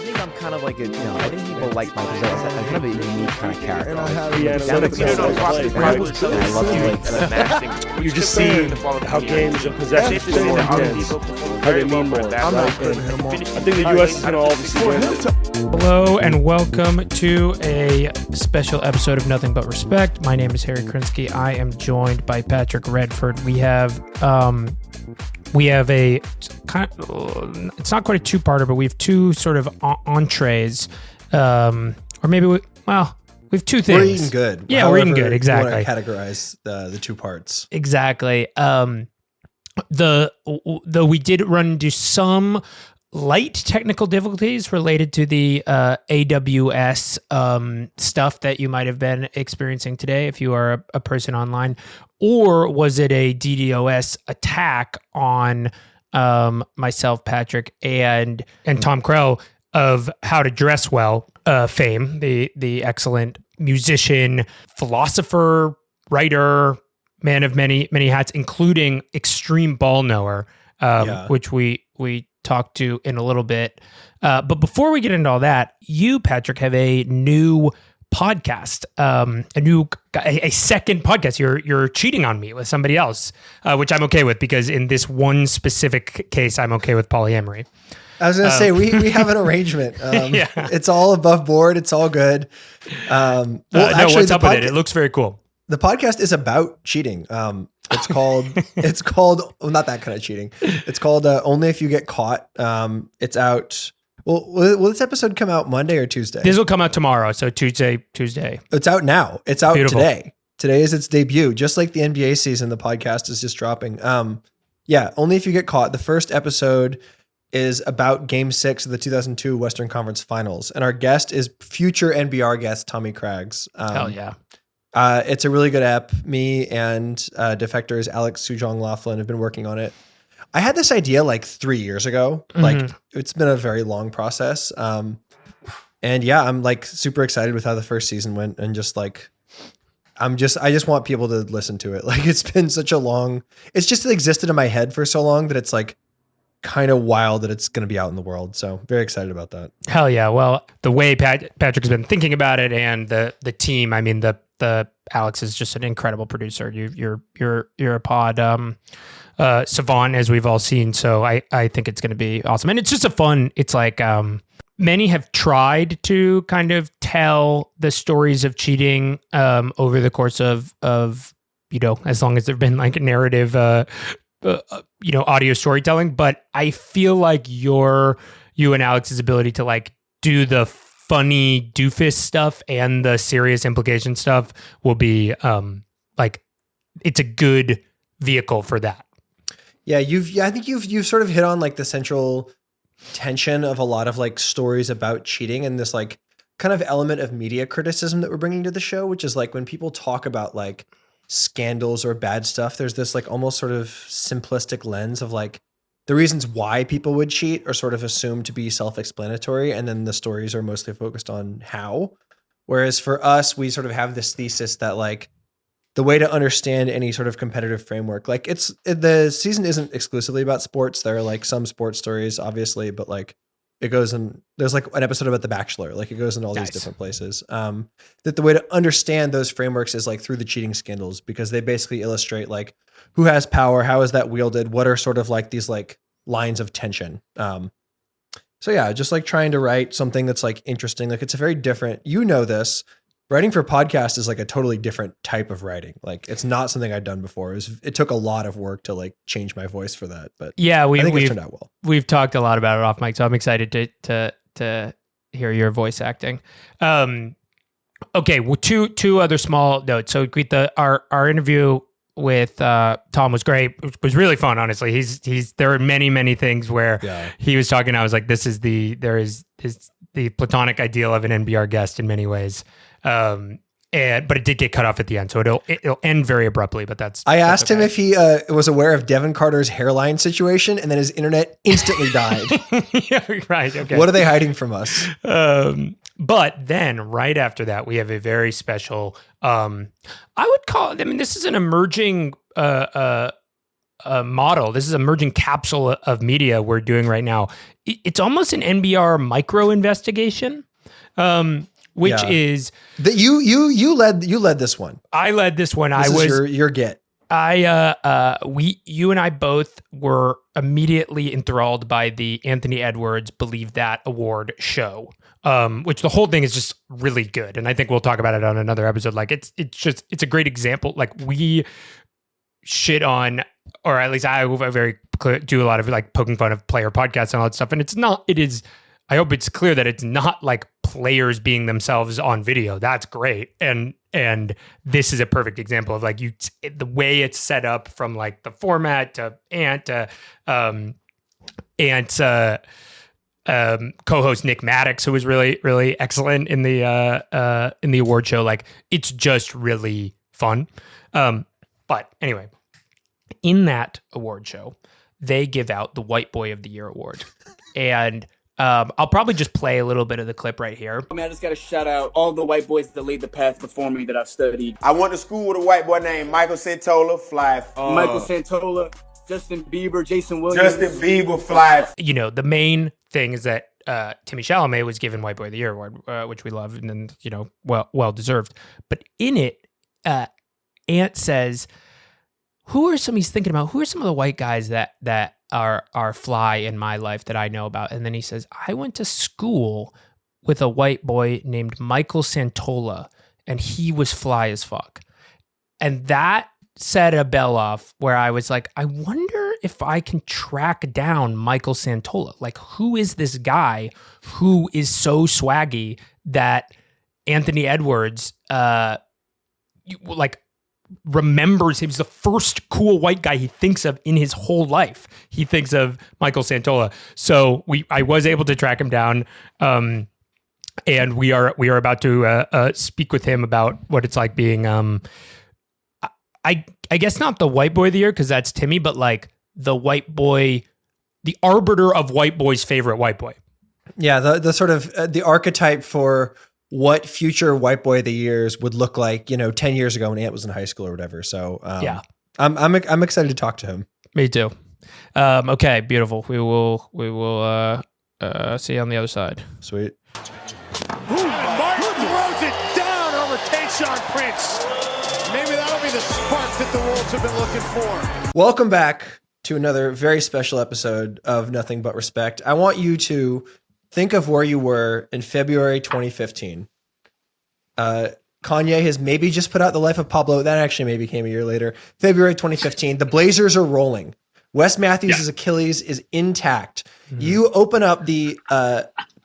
think I'm kind of like a, I think people like my possession. I'm kind of a unique kind of character. And I have I love to You're just seeing how games and possessions fit in how they mean more. I'm not putting him on. I think the U.S. is going to obviously win. Hello and welcome to a special episode of Nothing But Respect. My name is Harry Krinsky. I am joined by Patrick Redford. We have a kind of, it's not quite a two-parter, but we have two sort of entrees, or maybe we have two things. We're eating good. Yeah, we're eating good. Exactly. You want to categorize the two parts. Exactly. Though we did run into some light technical difficulties related to the AWS stuff that you might have been experiencing today if you are a person online, or was it a DDoS attack on myself, Patrick, and Tom Krell of How to Dress Well fame, the excellent musician, philosopher, writer, man of many hats, including extreme ball knower, which we talk to in a little bit. But before we get into all that, you, Patrick, have a new podcast, a second podcast. You're cheating on me with somebody else, which I'm okay with, because in this one specific case, I'm okay with polyamory. I was going to say, we have an arrangement. Yeah. It's all above board. It's all good. Actually, what's up with it? It looks very cool. The podcast is about cheating. It's called not that kind of cheating. It's called Only If You Get Caught. It's out. Will this episode come out Monday or Tuesday? This will come out tomorrow. So Tuesday. It's out now. It's out Beautiful. today. Today is its debut. Just like the NBA season, the podcast is just dropping. Only If You Get Caught. The first episode is about Game 6 of the 2002 Western Conference Finals. And our guest is future NBR guest, Tommy Craggs. Hell yeah. It's a really good app. Me and Defector's Alex Sujong Laughlin have been working on it. I had this idea like 3 years ago. Mm-hmm. Like, it's been a very long process. And yeah, I'm like super excited with how the first season went, and just like, I just want people to listen to it. Like, it's been such a long, it's just existed in my head for so long that it's like kind of wild that it's going to be out in the world. So very excited about that. Hell yeah. Well, the way Patrick's been thinking about it, and the team, I mean, the Alex is just an incredible producer. You're a pod savant, as we've all seen. So I think it's going to be awesome. And it's just it's like, many have tried to kind of tell the stories of cheating over the course of as long as there've been like a narrative, audio storytelling. But I feel like you and Alex's ability to like do the funny doofus stuff and the serious implication stuff will be it's a good vehicle for that. Yeah, I think you've sort of hit on like the central tension of a lot of like stories about cheating, and this like kind of element of media criticism that we're bringing to the show, which is like when people talk about like scandals or bad stuff, there's this like almost sort of simplistic lens of like the reasons why people would cheat are sort of assumed to be self-explanatory, and then the stories are mostly focused on how. Whereas for us, we sort of have this thesis that like the way to understand any sort of competitive framework, like the season isn't exclusively about sports. There are like some sports stories, obviously, but like it goes in, there's like an episode about The Bachelor, like it goes in all these different places. That the way to understand those frameworks is like through the cheating scandals, because they basically illustrate like who has power, how is that wielded, what are sort of like these like lines of tension. So yeah, just like trying to write something that's like interesting. Like it's a very different, this. Writing for podcast is like a totally different type of writing. Like it's not something I'd done before. It took a lot of work to like change my voice for that. But yeah, I think it turned out well. We've talked a lot about it off mic, so I'm excited to hear your voice acting. Okay, well, two other small notes. So our interview with Tom was great. It was really fun, honestly. There are many things where he was talking. I was like, this is the platonic ideal of an NBR guest in many ways. But it did get cut off at the end, so it'll end very abruptly. But I asked him if he was aware of Devin Carter's hairline situation, and then his internet instantly died. Yeah, right. Okay. What are they hiding from us? But then right after that, we have a very special. I would call it. I mean, this is an emerging model. This is a emerging capsule of media we're doing right now. It's almost an NBR micro investigation, which is that you led this one. I led this one. This is your get. You and I both were immediately enthralled by the Anthony Edwards Believe That Award show, which the whole thing is just really good. And I think we'll talk about it on another episode. Like it's a great example. Like we shit on, or at least I do a lot of like poking fun of player podcasts and all that stuff. And I hope it's clear that it's not like players being themselves on video. That's great. And this is a perfect example of like the way it's set up, from like the format to co-host Nick Maddox, who was really, really excellent in the award show. Like it's just really fun. But anyway, in that award show, they give out the White Boy of the Year award. And I'll probably just play a little bit of the clip right here. I just got to shout out all the white boys that laid the path before me that I've studied. I went to school with a white boy named Michael Centola, fly. Michael Centola, Justin Bieber, Jason Williams. Justin Bieber, fly. You know, the main thing is that Timmy Chalamet was given White Boy of the Year award, which we love, and then, you know, well deserved. But in it, Ant says, he's thinking about who are some of the white guys that are fly in my life that I know about. And then he says, I went to school with a white boy named Michael Centola, and he was fly as fuck. And that set a bell off where I was like, I wonder if I can track down Michael Centola. Like, who is this guy who is so swaggy that Anthony Edwards, remembers he was the first cool white guy he thinks of in his whole life. He thinks of Michael Centola. So I was able to track him down, and we are about to speak with him about what it's like being I guess not the white boy of the year, because that's Timmy, but like the white boy, the arbiter of white boy's favorite white boy. Yeah, the sort of the archetype for what future white boy of the years would look like, 10 years ago when Ant was in high school or whatever. So yeah, I'm excited to talk to him. Me too. Okay, beautiful. We will see you on the other side. Sweet. Martin throws it down over Tayshaun Prince. Maybe that'll be the spark that the Wolves have been looking for. Welcome back to another very special episode of Nothing But Respect. I want you to think of where you were in February 2015. Kanye has maybe just put out The Life of Pablo. That actually maybe came a year later. February 2015. The Blazers are rolling. Wes Matthews' Achilles is intact. Mm-hmm. You open up the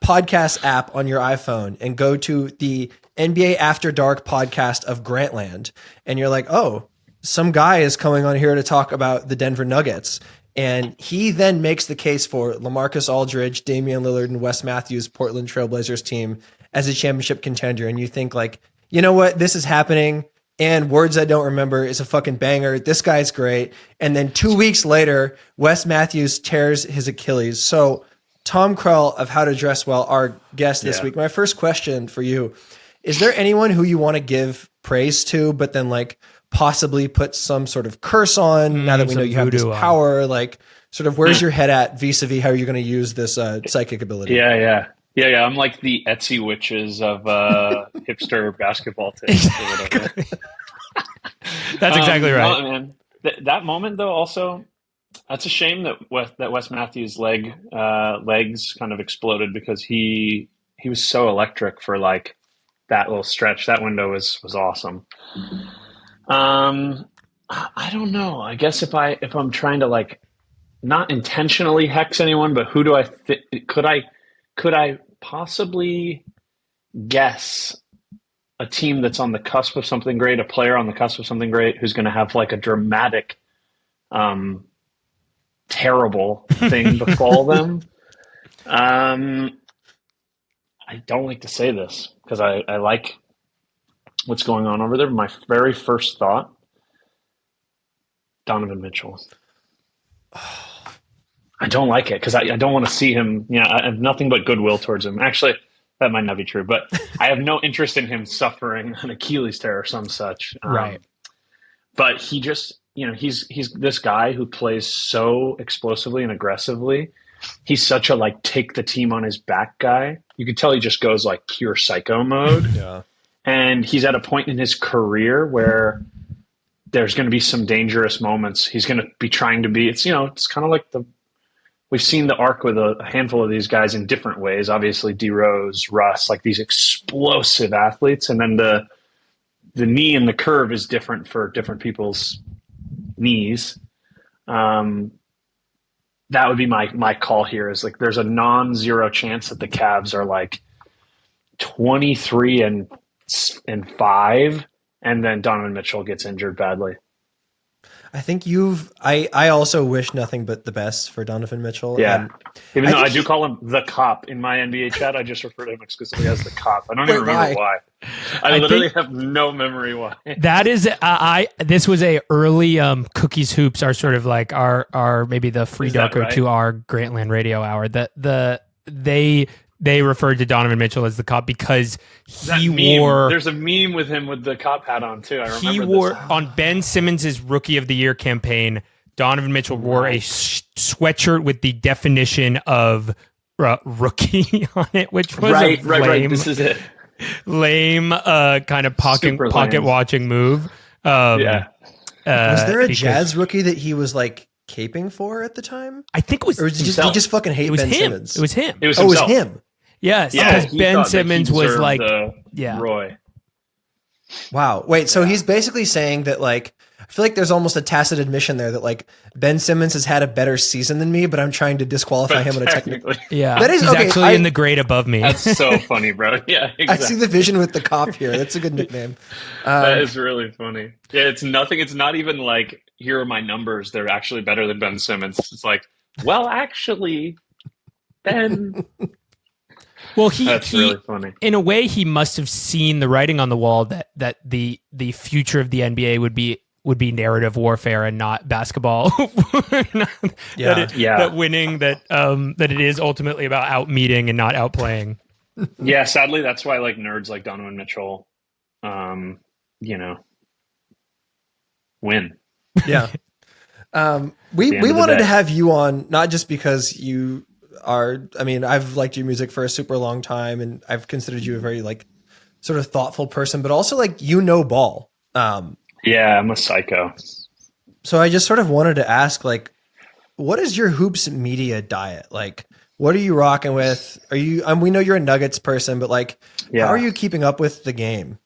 podcast app on your iPhone and go to the NBA After Dark podcast of Grantland. And you're like, oh, some guy is coming on here to talk about the Denver Nuggets. And he then makes the case for LaMarcus Aldridge, Damian Lillard, and Wes Matthews' Portland Trailblazers team as a championship contender. And you think like, you know what? This is happening. And Words I Don't Remember is a fucking banger. This guy's great. And then 2 weeks later, Wes Matthews tears his Achilles. So Tom Krell of How to Dress Well, our guest this week. My first question for you, is there anyone who you want to give praise to, but then like possibly put some sort of curse on now that we know you have this power? Like, sort of where's your head at vis-a-vis how you're going to use this psychic ability? Yeah. I'm like the Etsy witches of hipster basketball tips or whatever. That's exactly right. No, man. That moment, though, also, that's a shame that Wes Matthews' legs kind of exploded, because he was so electric for like that little stretch. That window was awesome. I don't know. I guess if I'm trying to like not intentionally hex anyone, but who do I could I possibly guess a team that's on the cusp of something great, a player on the cusp of something great who's going to have like a dramatic, terrible thing befall them? I don't like to say this because I like what's going on over there. My very first thought, Donovan Mitchell. I don't like it because I don't want to see him. I have nothing but goodwill towards him. Actually, that might not be true, but I have no interest in him suffering an Achilles tear or some such. Right. But he just, he's this guy who plays so explosively and aggressively. He's such a like take the team on his back guy. You could tell he just goes like pure psycho mode. Yeah. And he's at a point in his career where there's going to be some dangerous moments. He's going to be trying to be, it's kind of like we've seen the arc with a handful of these guys in different ways. Obviously D Rose, Russ, like these explosive athletes. And then the knee and the curve is different for different people's knees. That would be my call here is like, there's a non-zero chance that the Cavs are like 23-5, and then Donovan Mitchell gets injured badly. I think I also wish nothing but the best for Donovan Mitchell. Yeah. And Even though I do call him the cop in my NBA chat, I just refer to him exclusively as the cop. I don't even remember why. I literally have no memory why. That is, this was a early Cookies Hoops are sort of like our maybe the free darko right? to our Grantland radio hour. They referred to Donovan Mitchell as the cop because he wore. There's a meme with him with the cop hat on too. I remember he wore on Ben Simmons' Rookie of the Year campaign. Donovan Mitchell wore a sweatshirt with the definition of rookie on it, which was right. This is it. Lame, kind of pocket watching move. Was there a Jazz rookie that he was like caping for at the time? I think it was. Or did he just fucking hate Ben Simmons? It was him. It was it was him. Yes, Yeah, because Ben Simmons was like, Roy. Wow. Wait, so he's basically saying that like, I feel like there's almost a tacit admission there that like Ben Simmons has had a better season than me, but I'm trying to disqualify him on a technical. Yeah, that is he's okay, actually in the grade above me. That's so funny, bro. Yeah, exactly. I see the vision with the cop here. That's a good nickname. That is really funny. Yeah, it's nothing. It's not even like, here are my numbers. They're actually better than Ben Simmons. It's like, well, actually, Ben. Well, That's really funny. In a way, he must have seen the writing on the wall that the future of the NBA would be narrative warfare and not basketball. That winning, that it is ultimately about out meeting and not outplaying. Yeah, sadly, that's why like nerds like Donovan Mitchell, win. Yeah. We wanted to have you on, not just because you are, I mean, I've liked your music for a super long time and I've considered you a very like sort of thoughtful person, but also like, ball. Yeah, I'm a psycho. So I just sort of wanted to ask, like, what is your hoops media diet? Like, what are you rocking with? Are you, we know you're a Nuggets person, but like, how are you keeping up with the game?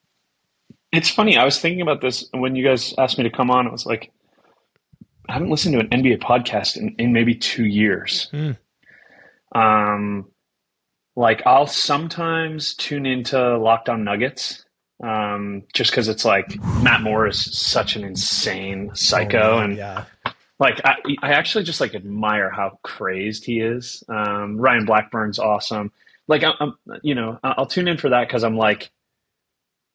It's funny. I was thinking about this when you guys asked me to come on. I was like, I haven't listened to an NBA podcast in maybe 2 years. Like I'll sometimes tune into Locked On Nuggets, just because it's like Matt Moore is such an insane psycho, like I actually just like admire how crazed he is. Ryan Blackburn's awesome. Like I'll tune in for that because I'm like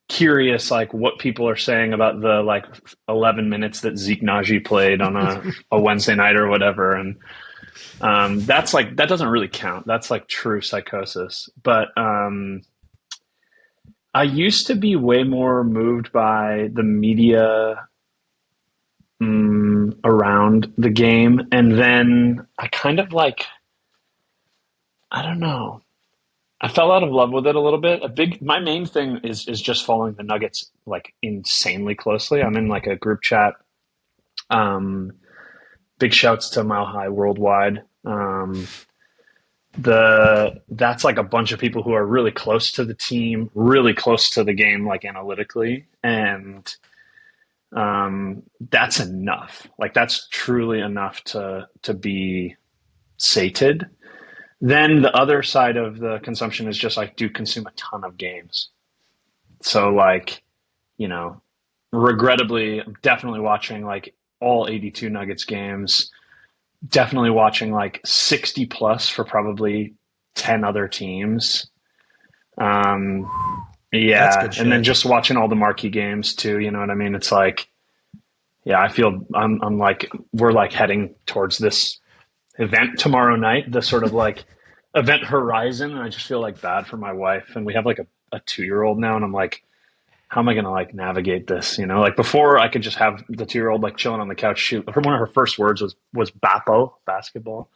curious, like what people are saying about the like 11 minutes that Zeke Naji played on a Wednesday night or whatever, and. That's like, that doesn't really count. That's like true psychosis. But I used to be way more moved by the media around the game. And then I kind of like, I don't know. I fell out of love with it a little bit. My main thing is just following the Nuggets like insanely closely. I'm in like a group chat. Big shouts to Mile High Worldwide. That's like a bunch of people who are really close to the team, really close to the game, like analytically. And that's enough. Like that's truly enough to be sated. Then the other side of the consumption is just like, do consume a ton of games. So like, regrettably, I'm definitely watching like all 82 Nuggets games, definitely watching like 60 plus for probably 10 other teams. And then just watching all the marquee games too. You know what I mean? It's like, yeah, I feel I'm like, we're like heading towards this event tomorrow night, the sort of like event horizon. And I just feel like bad for my wife. And we have like a 2-year-old now. And I'm like, how am I going to like navigate this? You know, like before I could just have the 2-year-old like chilling on the couch. One of her first words was "bapo," basketball.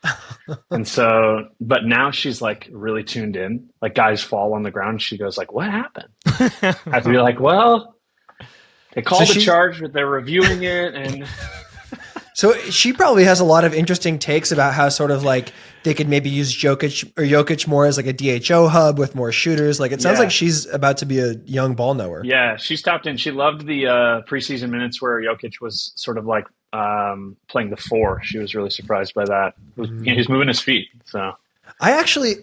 And so, but now she's like really tuned in. Like guys fall on the ground. She goes like, "What happened?" I have to be like, "Well, they called the charge, but they're reviewing it." And so she probably has a lot of interesting takes about how sort of like they could maybe use Jokic more as like a DHO hub with more shooters. Like it sounds like she's about to be a young ball knower. Yeah, she's tapped in. She loved the preseason minutes where Jokic was sort of like playing the 4. She was really surprised by that. He was moving his feet. So I actually,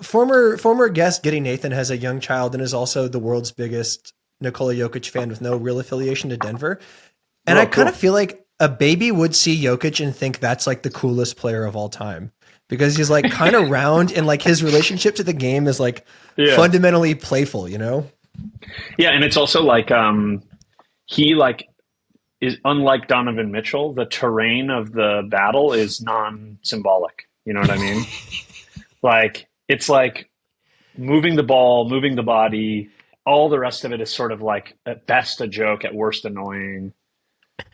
former guest Giddy Nathan has a young child and is also the world's biggest Nikola Jokic fan with no real affiliation to Denver. And I kind of feel like a baby would see Jokic and think that's like the coolest player of all time because he's like kind of round and like his relationship to the game is like fundamentally playful, you know? Yeah. And it's also like, he like is unlike Donovan Mitchell. The terrain of the battle is non-symbolic. You know what I mean? Like, it's like moving the ball, moving the body. All the rest of it is sort of like at best a joke, at worst annoying.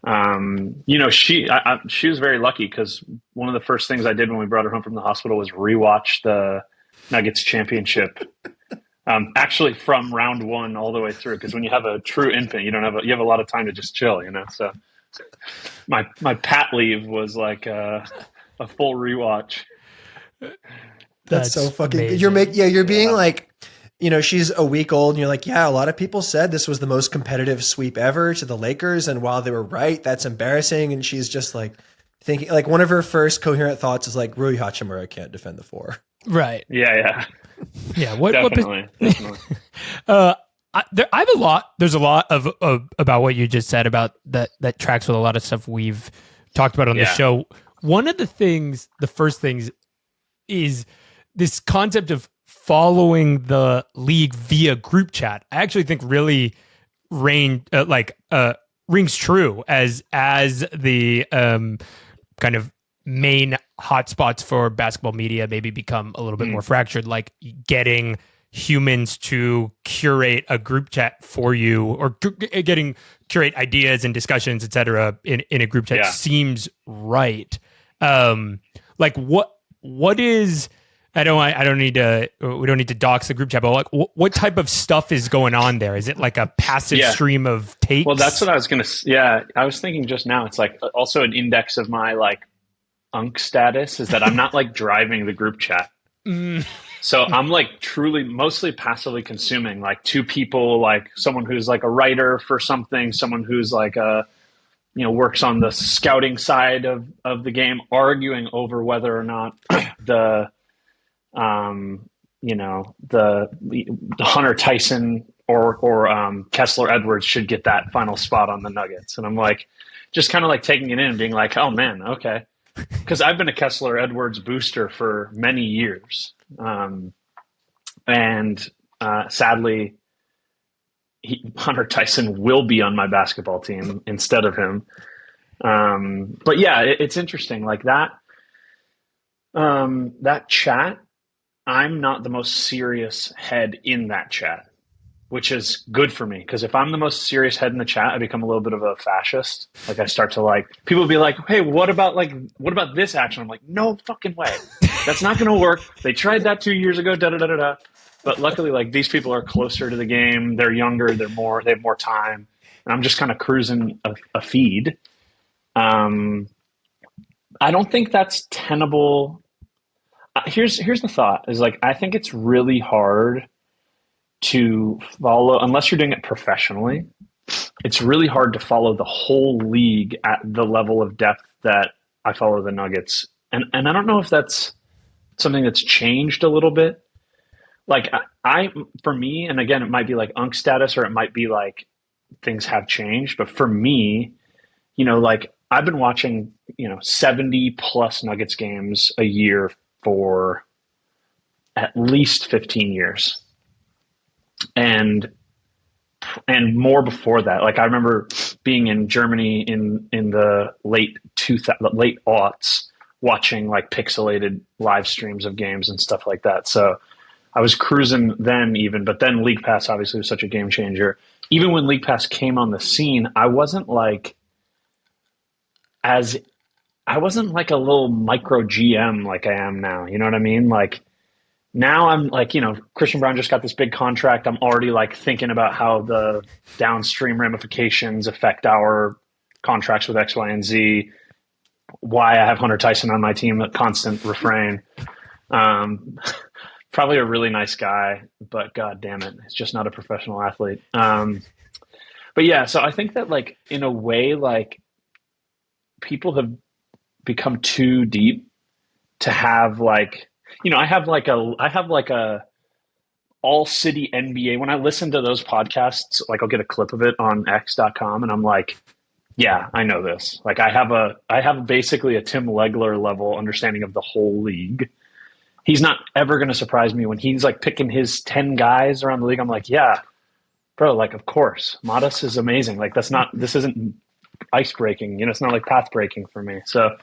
You know, she was very lucky because one of the first things I did when we brought her home from the hospital was rewatch the Nuggets championship. Actually from round 1 all the way through. Cause when you have a true infant, you have a lot of time to just chill, you know? So my pat leave was like, a full rewatch. That's so fucking good. You're being like, you know, she's a week old and you're like, yeah, a lot of people said this was the most competitive sweep ever to the Lakers. And while they were right, that's embarrassing. And she's just like thinking like one of her first coherent thoughts is like Rui Hachimura can't defend the 4. Right. Yeah. Yeah. Definitely. There's a lot of about what you just said about that tracks with a lot of stuff we've talked about on the show. One of the first things is this concept of following the league via group chat. I actually think really rings true as the kind of main hotspots for basketball media maybe become a little bit more fractured, like getting humans to curate a group chat for you or curate ideas and discussions, etc. in a group chat seems right. Like what is, we don't need to dox the group chat, but like what type of stuff is going on there? Is it like a passive stream of takes? Well, that's what I was going to, I was thinking just now, it's like also an index of my like unk status is that I'm not like driving the group chat. So I'm like truly mostly passively consuming like 2 people, like someone who's like a writer for something, someone who's like works on the scouting side of the game, arguing over whether or not the Hunter Tyson or Kessler Edwards should get that final spot on the Nuggets. And I'm like, just kind of like taking it in and being like, oh man, okay. Because I've been a Kessler Edwards booster for many years. Sadly, Hunter Tyson will be on my basketball team instead of him. But yeah, it's interesting. Like that chat, I'm not the most serious head in that chat, which is good for me. Because if I'm the most serious head in the chat, I become a little bit of a fascist. Like I start to like, people will be like, hey, what about this action? I'm like, no fucking way. That's not going to work. They tried that 2 years ago, da-da-da-da-da. But luckily, like these people are closer to the game. They're younger. They have more time. And I'm just kind of cruising a feed. I don't think that's tenable. Here's the thought is like, I think it's really hard to follow, unless you're doing it professionally, it's really hard to follow the whole league at the level of depth that I follow the Nuggets. And I don't know if that's something that's changed a little bit. Like for me, and again, it might be like unk status or it might be like things have changed. But for me, like I've been watching, 70 plus Nuggets games a year for at least 15 years. And more before that. Like I remember being in Germany in the late aughts, watching like pixelated live streams of games and stuff like that. So I was cruising then even, but then League Pass obviously was such a game changer. Even when League Pass came on the scene, I wasn't like a little micro GM like I am now. You know what I mean? Like now I'm like, Christian Brown just got this big contract. I'm already like thinking about how the downstream ramifications affect our contracts with X, Y, and Z. Why I have Hunter Tyson on my team, a constant refrain. Probably a really nice guy, but God damn it, he's just not a professional athlete. But yeah, so I think that like in a way, like people have become too deep to have like, I have like a all city NBA. When I listen to those podcasts, like I'll get a clip of it on x.com and I'm like, yeah, I know this. Like I have basically a Tim Legler level understanding of the whole league. He's not ever going to surprise me when he's like picking his 10 guys around the league. I'm like, yeah, bro, like, of course, Modest is amazing. Like this isn't ice breaking, it's not like path breaking for me. So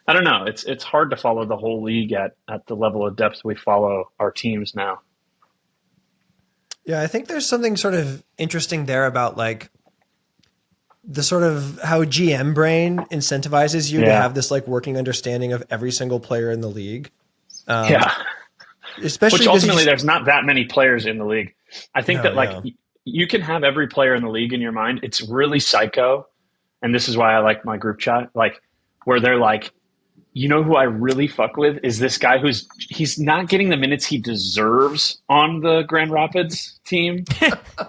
I don't know. It's hard to follow the whole league at the level of depth we follow our teams now. Yeah. I think there's something sort of interesting there about like the sort of how GM brain incentivizes you to have this like working understanding of every single player in the league. Especially which ultimately there's not that many players in the league. I think you can have every player in the league in your mind. It's really psycho. And this is why I like my group chat, like where they're like, who I really fuck with is this guy he's not getting the minutes he deserves on the Grand Rapids team,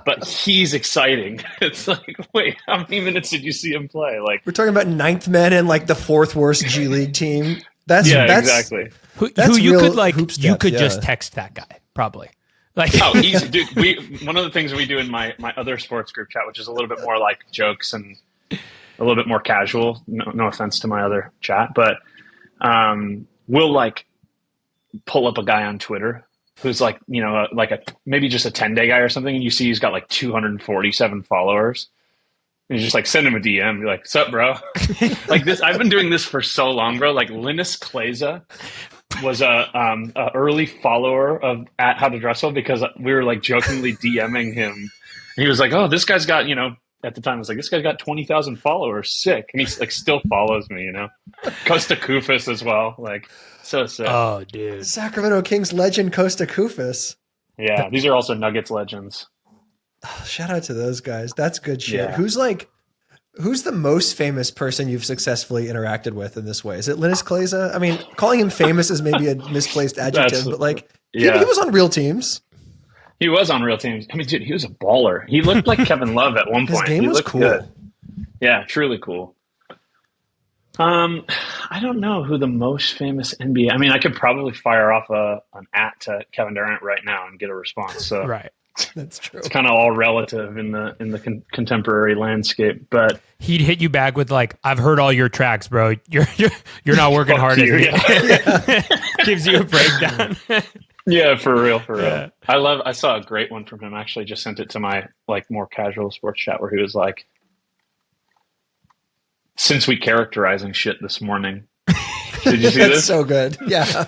but he's exciting. It's like, wait, how many minutes did you see him play? Like we're talking about ninth men and like the fourth worst G League team. That's exactly. Who you could just text that guy probably. Like easy, dude. One of the things we do in my other sports group chat, which is a little bit more like jokes and a little bit more casual. No offense to my other chat, but we'll like pull up a guy on Twitter who's like maybe just a 10-day guy or something, and you see he's got like 247 followers. And you just like send him a DM. You're like, "Sup, bro?" Like this. I've been doing this for so long, bro. Like Linus Kleza was a early follower of at How to Dress Well because we were like jokingly DMing him. And he was like, "Oh, this guy's got at the time I was like, this guy's got 20,000 followers. Sick." And he like still follows me. Costa Kufis as well. Like so sick. Oh, dude. Sacramento Kings legend Costa Kufis. Yeah, these are also Nuggets legends. Oh, shout out to those guys. That's good shit. Yeah. Who's the most famous person you've successfully interacted with in this way? Is it Linus Kleza? I mean, calling him famous is maybe a misplaced adjective, but like he was on real teams. He was on real teams. I mean, dude, he was a baller. He looked like Kevin Love at one point. His game was cool. Good. Yeah, truly cool. I don't know who the most famous NBA. I mean, I could probably fire off an @ to Kevin Durant right now and get a response. So right. That's true. It's kind of all relative in the contemporary landscape, but he'd hit you back with like, "I've heard all your tracks, bro. You're not working hard as me." Yeah. Gives you a breakdown. Yeah, for real. Yeah. I saw a great one from him. Actually, just sent it to my like more casual sports chat where he was like, "Since we characterizing shit this morning." Did you see That's this? so good. Yeah.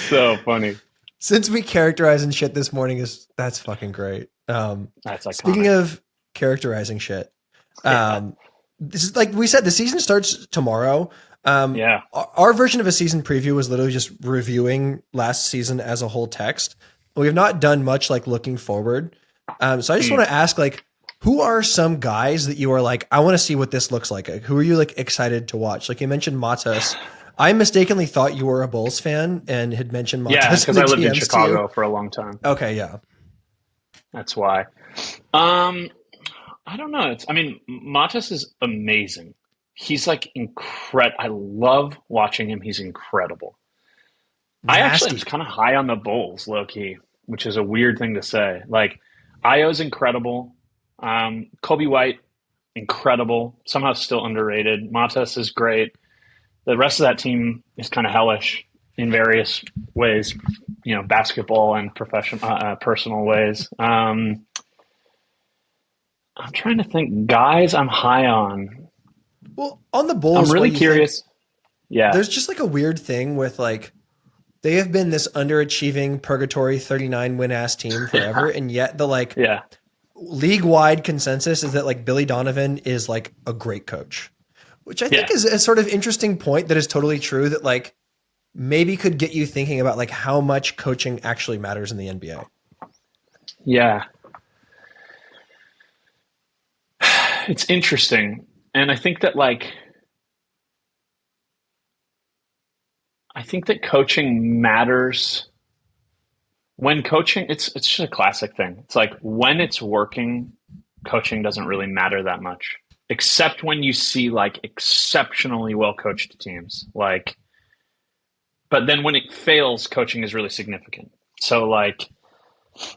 So funny. Since we characterizing shit this morning that's fucking great. That's iconic. Speaking of characterizing shit, this is like we said, the season starts tomorrow. Our version of a season preview was literally just reviewing last season as a whole text. We have not done much like looking forward. So I just want to ask, like, who are some guys that you are like, I want to see what this looks like? Who are you like excited to watch? Like you mentioned Matas. I mistakenly thought you were a Bulls fan and had mentioned Matas. Yeah, because I lived in Chicago for a long time. Okay, yeah. That's why. I don't know. Matas is amazing. He's like incredible. I love watching him. He's incredible. Nasty. I actually was kind of high on the Bulls, low key, which is a weird thing to say. Like, Io's incredible. Kobe White, incredible. Somehow still underrated. Matas is great. The rest of that team is kind of hellish in various ways, basketball and personal ways. I'm trying to think. Guys I'm high on. Well, on the Bulls, I'm really curious. Yeah. There's just like a weird thing with like they have been this underachieving purgatory 39 win ass team forever. And yet the like league wide consensus is that like Billy Donovan is like a great coach, which I think is a sort of interesting point that is totally true, that like maybe could get you thinking about like how much coaching actually matters in the NBA. Yeah. It's interesting. And I think that coaching matters when coaching, it's just a classic thing. It's like when it's working, coaching doesn't really matter that much, except when you see like exceptionally well coached teams. Like, but then when it fails, coaching is really significant. So like,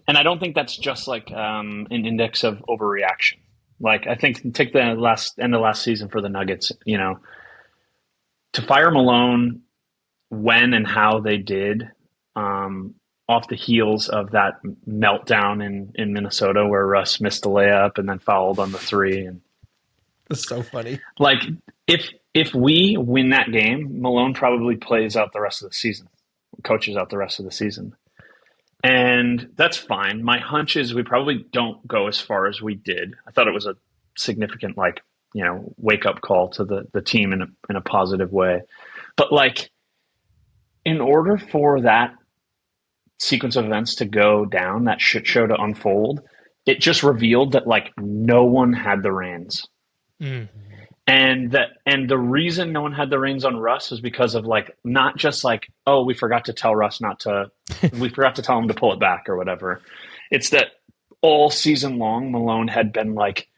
and I don't think that's just like an index of overreaction. Like I think take the end of last season for the Nuggets, you know, to fire Malone when and how they did, off the heels of that meltdown in Minnesota where Russ missed the layup and then fouled on the three. And it's so funny. Like if we win that game, Malone probably plays out the rest of the season, coaches out the rest of the season. And that's fine. My hunch is we probably don't go as far as we did. I thought it was a significant, like, you know, wake up call to the team in a positive way. But like, in order for that sequence of events to go down, that shit show to unfold, it just revealed that like no one had the reins. Mm-hmm. And the reason no one had the reins on Russ was because of like, not just like, oh, we forgot to tell Russ we forgot to tell him to pull it back or whatever. It's that all season long, Malone had been like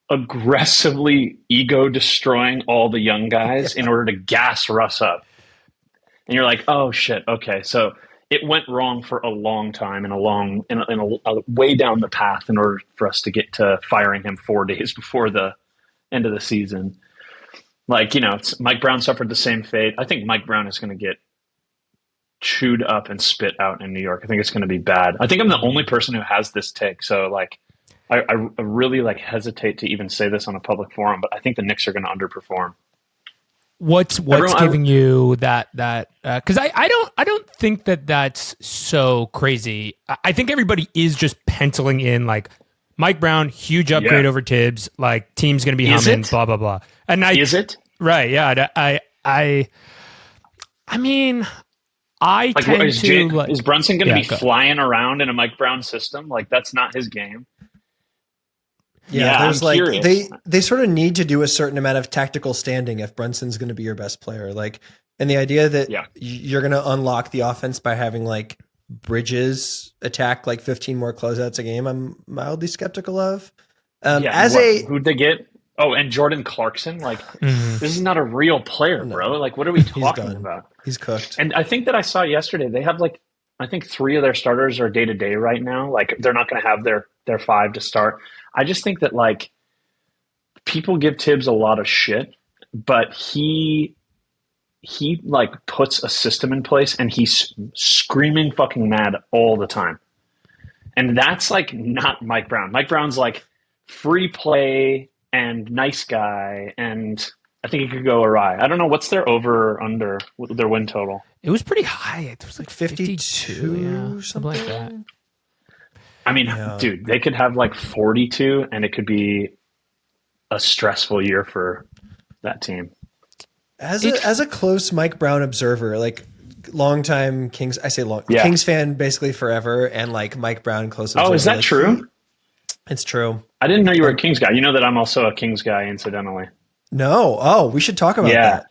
aggressively ego destroying all the young guys in order to gas Russ up. And you're like, oh shit. Okay. So it went wrong for a long time and a way down the path in order for us to get to firing him 4 days before the end of the season. Like, you know, Mike Brown suffered the same fate. I think Mike Brown is going to get chewed up and spit out in New York. I think it's going to be bad. I think I'm the only person who has this take. So like, I really like hesitate to even say this on a public forum, but I think the Knicks are going to underperform. What's giving you that because I don't think that's so crazy. I think everybody is just penciling in like Mike Brown, huge upgrade over Tibbs, like team's gonna be humming, blah blah blah. And is it right? Yeah, I mean, I like, tend is Brunson gonna be flying around in a Mike Brown system? Like that's not his game. Yeah, there's I'm like curious. They sort of need to do a certain amount of tactical standing if Brunson's going to be your best player. Like, and the idea that you're going to unlock the offense by having like Bridges attack like 15 more closeouts a game, I'm mildly skeptical of. Who'd they get? Oh, and Jordan Clarkson. Like, this is not a real player, bro. Like, what are we talking about? He's cooked. And I think that I saw yesterday they have like, I think 3 of their starters are day to day right now. Like, they're not going to have their 5 to start. I just think that like people give Tibbs a lot of shit, but he like puts a system in place and he's screaming fucking mad all the time. And that's like not Mike Brown. Mike Brown's like free play and nice guy, and I think it could go awry. I don't know, what's their over or under their win total? It was pretty high. It was like 52 something like that. I mean, dude, they could have like 42 and it could be a stressful year for that team. As a close Mike Brown observer, like longtime Kings, Kings fan basically forever, and like Mike Brown close observer. Oh, is that like, true? It's true. I didn't know you were a Kings guy. You know that I'm also a Kings guy, incidentally. No. Oh, we should talk about that.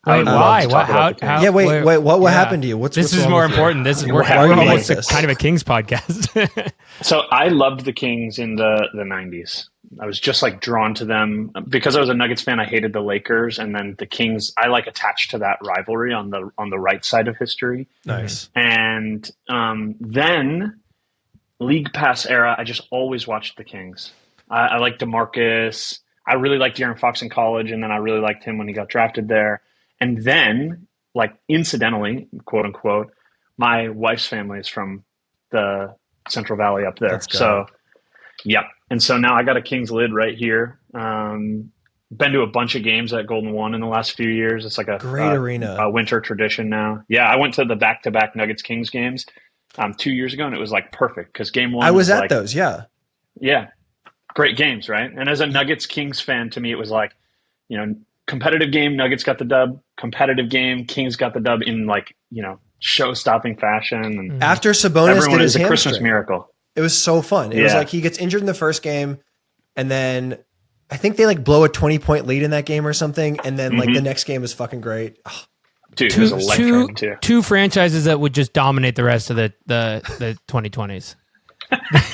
Wait, why? What happened to you? This is more important. This is we're almost kind of a Kings podcast. So I loved the Kings in the 90s. I was just like drawn to them because I was a Nuggets fan. I hated the Lakers, and then the Kings. I like attached to that rivalry on the right side of history. Nice. And then League Pass era, I just always watched the Kings. I liked DeMarcus. I really liked De'Aaron Fox in college, and then I really liked him when he got drafted there. And then, like, incidentally, quote unquote, my wife's family is from the Central Valley up there. So, yep. And so now I got a Kings lid right here. been to a bunch of games at Golden One in the last few years. It's like a Great arena. a winter tradition now. Yeah, I went to the back-to-back Nuggets Kings games 2 years ago, and it was like perfect because game one. I was at like, those. Yeah. Yeah, great games, right? And as a Nuggets Kings fan, to me, it was like, competitive game, Nuggets got the dub. Competitive game, Kings got the dub in like show-stopping fashion. And After Sabonis did his a Christmas hamstring. miracle. It was so fun. It was like he gets injured in the first game, and then I think they like blow a 20-point lead in that game or something, and then like the next game is fucking great. Oh, dude, it was electric too. Two franchises that would just dominate the rest of the 2020s.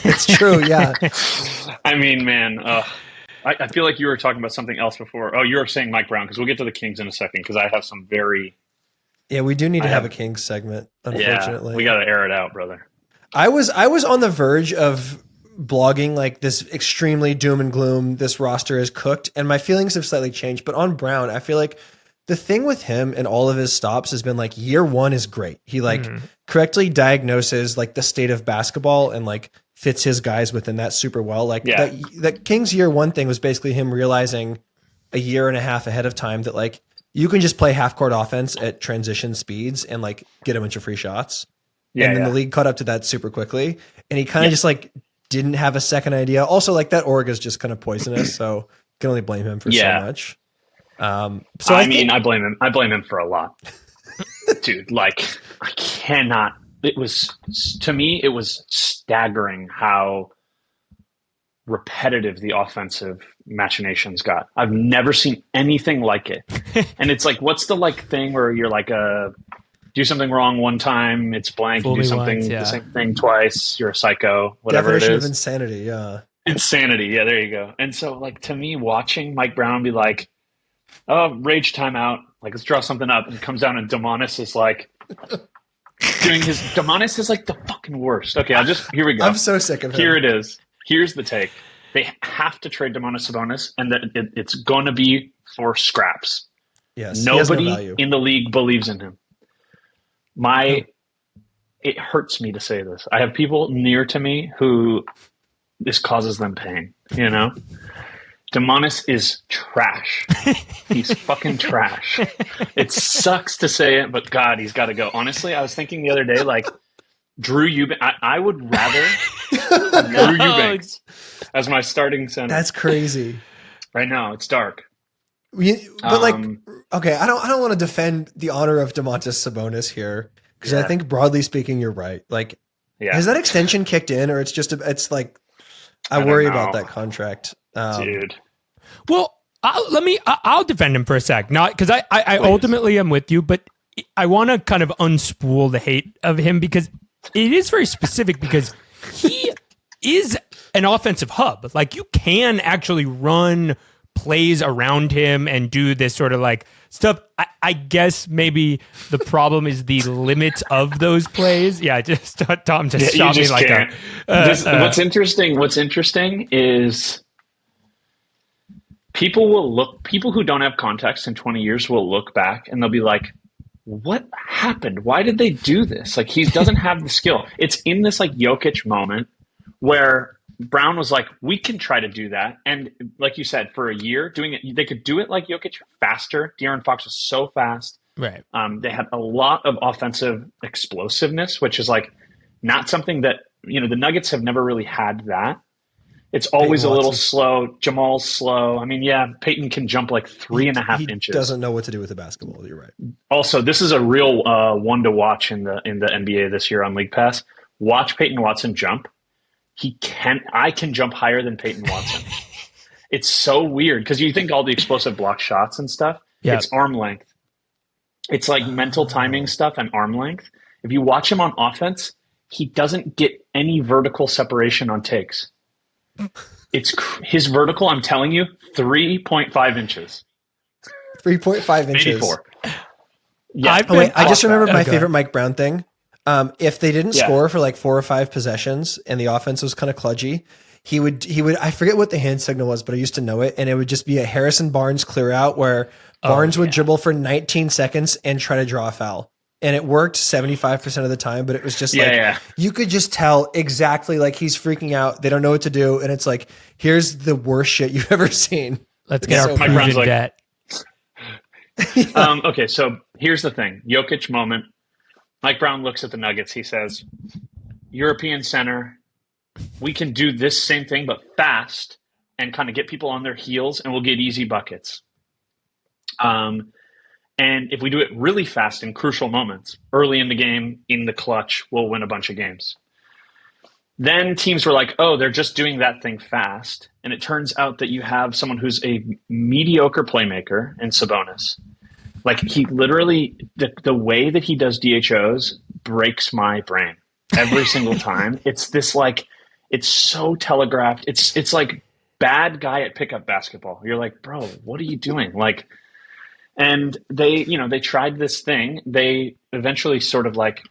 it's true, yeah. I mean, man, I feel like you were talking about something else before. Oh, you were saying Mike Brown, because we'll get to the Kings in a second, because I have some very... Yeah, we do need to have a Kings segment, unfortunately. Yeah, we got to air it out, brother. I was on the verge of blogging like this extremely doom and gloom, this roster is cooked, and my feelings have slightly changed. But on Brown, I feel like the thing with him and all of his stops has been like year one is great. He like correctly diagnoses like the state of basketball and like fits his guys within that super well. Like that Kings year one thing was basically him realizing a year and a half ahead of time that like you can just play half court offense at transition speeds and like get a bunch of free shots. And then the league caught up to that super quickly. And he kind of just like didn't have a second idea. Also, like that org is just kind of poisonous, so can only blame him for so much. So I blame him. I blame him for a lot, dude. Like I cannot. It was to me. It was staggering how repetitive the offensive machinations got. I've never seen anything like it. And it's like, what's the like thing where you're like do something wrong one time, it's blank. You do something the same thing twice, you're a psycho. Whatever definition it is. Of insanity. Yeah. Insanity. Yeah, there you go. And so, like to me, watching Mike Brown be like, "Oh, rage timeout. Like, let's draw something up." And comes down, and Sabonis is like doing his. Sabonis is like the fucking worst. Okay, here we go. I'm so sick of him. Here it is. Here's the take. They have to trade Sabonis, and that it's going to be for scraps. Yes. Nobody in the league believes in him. It hurts me to say this. I have people near to me who this causes them pain, Sabonis is trash. He's fucking trash. It sucks to say it, but God, he's got to go. Honestly, I was thinking the other day, like, Drew Eubanks. I would rather have Drew Eubanks as my starting center. That's crazy. Right now, it's dark. But okay, I don't want to defend the honor of Domantas Sabonis here because I think broadly speaking, you're right. Like, has that extension kicked in, or it's like I worry about that contract, dude. Well, I'll defend him for a sec, not because I ultimately am with you, but I want to kind of unspool the hate of him because it is very specific because he is an offensive hub. Like you can actually run plays around him and do this sort of like stuff. I guess maybe the problem is the limits of those plays. Yeah, just Tom just shot me like that. What's interesting is people who don't have context in 20 years will look back and they'll be like, what happened? Why did they do this? Like he doesn't have the skill. It's in this like Jokic moment where Brown was like, we can try to do that. And like you said, for a year doing it, they could do it like Jokic faster. De'Aaron Fox was so fast. Right. They had a lot of offensive explosiveness, which is like not something that, the Nuggets have never really had that. It's always a little slow. Jamal's slow. I mean, Peyton can jump like 3.5 inches. He doesn't know what to do with the basketball. You're right. Also, this is a real one to watch in the NBA this year on League Pass. Watch Peyton Watson jump. I can jump higher than Peyton Watson. It's so weird because you think all the explosive block shots and stuff, it's arm length. It's like mental timing stuff and arm length. If you watch him on offense, he doesn't get any vertical separation on takes. It's his vertical, I'm telling you, 3.5 inches. 3.5 inches. Maybe 4. Yeah. I just remembered my favorite Mike Brown thing. If they didn't score for like 4 or 5 possessions and the offense was kind of kludgy, he would, I forget what the hand signal was, but I used to know it. And it would just be a Harrison Barnes clear out where Barnes would dribble for 19 seconds and try to draw a foul. And it worked 75% of the time, but it was just you could just tell exactly like he's freaking out. They don't know what to do. And it's like, here's the worst shit you've ever seen. Let's get So our Mike Brown's proven like- vet. Okay, so here's the thing. Jokic moment. Mike Brown looks at the Nuggets. He says, European center, we can do this same thing, but fast and kind of get people on their heels, and we'll get easy buckets. And if we do it really fast in crucial moments, early in the game, in the clutch, we'll win a bunch of games. Then teams were like, oh, they're just doing that thing fast. And it turns out that you have someone who's a mediocre playmaker in Sabonis. Like, he literally, the way that he does DHOs breaks my brain every single time. It's this, like, it's so telegraphed. It's like bad guy at pickup basketball. You're like, bro, what are you doing? Like, and they tried this thing. They eventually sort of like,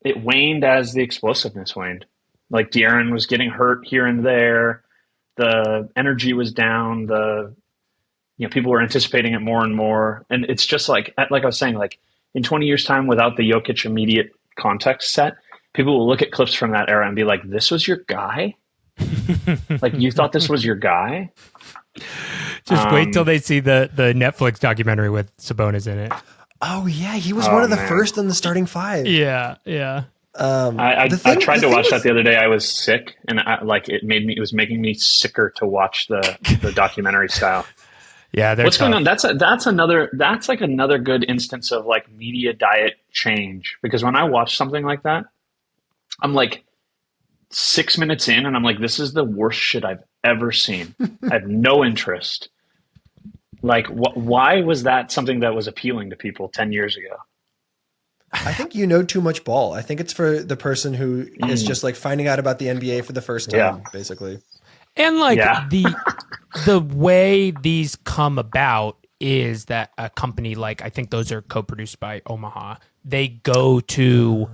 it waned as the explosiveness waned. Like, De'Aaron was getting hurt here and there. The energy was down. People were anticipating it more and more. And it's just like I was saying, like, in 20 years' time, without the Jokic immediate context set, people will look at clips from that era and be like, this was your guy? Like, you thought this was your guy? Just wait till they see the Netflix documentary with Sabonis in it. Oh yeah, he was one of the man. first in the starting five. Yeah. I tried to watch that the other day. I was sick, and it was making me sicker to watch the documentary style. Yeah, what's going on? That's like another good instance of like media diet change, because when I watch something like that, I'm like 6 minutes in and I'm like, this is the worst shit I've ever seen. I have no interest. Like, why was that something that was appealing to people 10 years ago? I think you know too much ball. I think it's for the person who is just like finding out about the NBA for the first time, basically. And like the way these come about is that a company like, I think those are co-produced by Omaha, they go to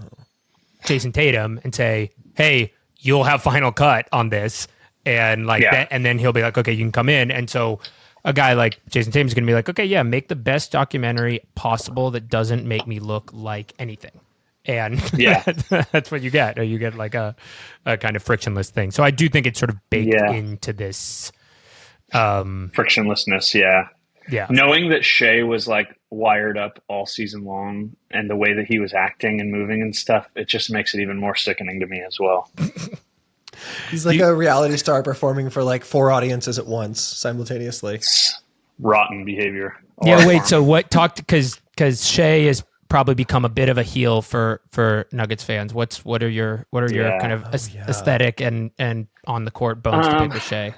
Jason Tatum and say, hey, you'll have final cut on this. And like that, and then he'll be like, okay, you can come in. And so a guy like Jason Tatum is going to be like, okay, yeah, make the best documentary possible that doesn't make me look like anything. And that's what you get. Or you get like a kind of frictionless thing. So I do think it's sort of baked into this frictionlessness. Yeah. Knowing that Shea was like wired up all season long, and the way that he was acting and moving and stuff, it just makes it even more sickening to me as well. He's like a reality star performing for like 4 audiences at once simultaneously. Rotten behavior. Yeah. Wait. So what talked, because Shea has probably become a bit of a heel for Nuggets fans. What are your kind of aesthetic and on the court bones to pick with Shea?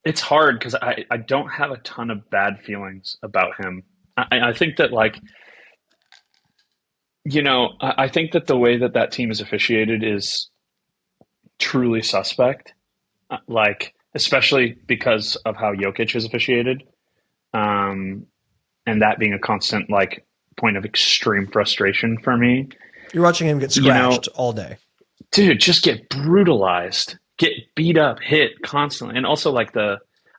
It's hard because I don't have a ton of bad feelings about him. I think that like, I think that the way that team is officiated is truly suspect, like, especially because of how Jokic is officiated. And that being a constant like point of extreme frustration for me. You're watching him get scratched all day. Dude, just get brutalized, get beat up, hit constantly. And also like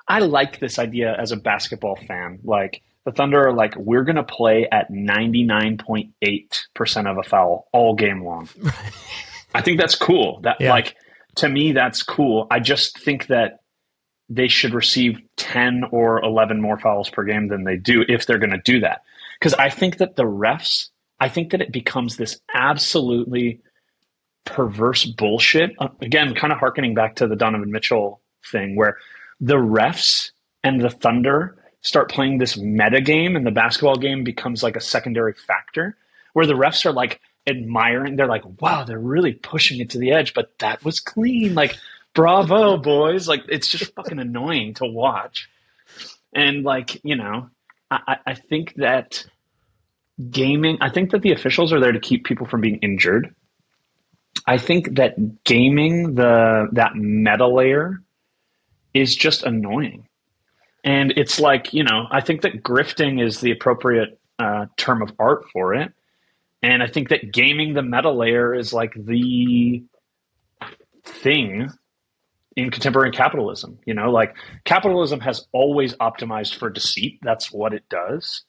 I like this idea as a basketball fan. Like, the Thunder are like, we're going to play at 99.8% of a foul all game long. I think that's cool. Like, to me, that's cool. I just think that they should receive 10 or 11 more fouls per game than they do if they're going to do that. Because I think that the refs, I think that it becomes this absolutely perverse bullshit. Again, kind of harkening back to the Donovan Mitchell thing, where the refs and the Thunder start playing this meta game, and the basketball game becomes like a secondary factor, where the refs are like admiring. They're like, wow, they're really pushing it to the edge, but that was clean. Like, bravo, boys. Like, it's just fucking annoying to watch. And like, I think that I think that the officials are there to keep people from being injured. I think that gaming that meta layer is just annoying. And it's like, I think that grifting is the appropriate term of art for it. And I think that gaming the meta layer is like the thing in contemporary capitalism. Like, capitalism has always optimized for deceit. That's what it does.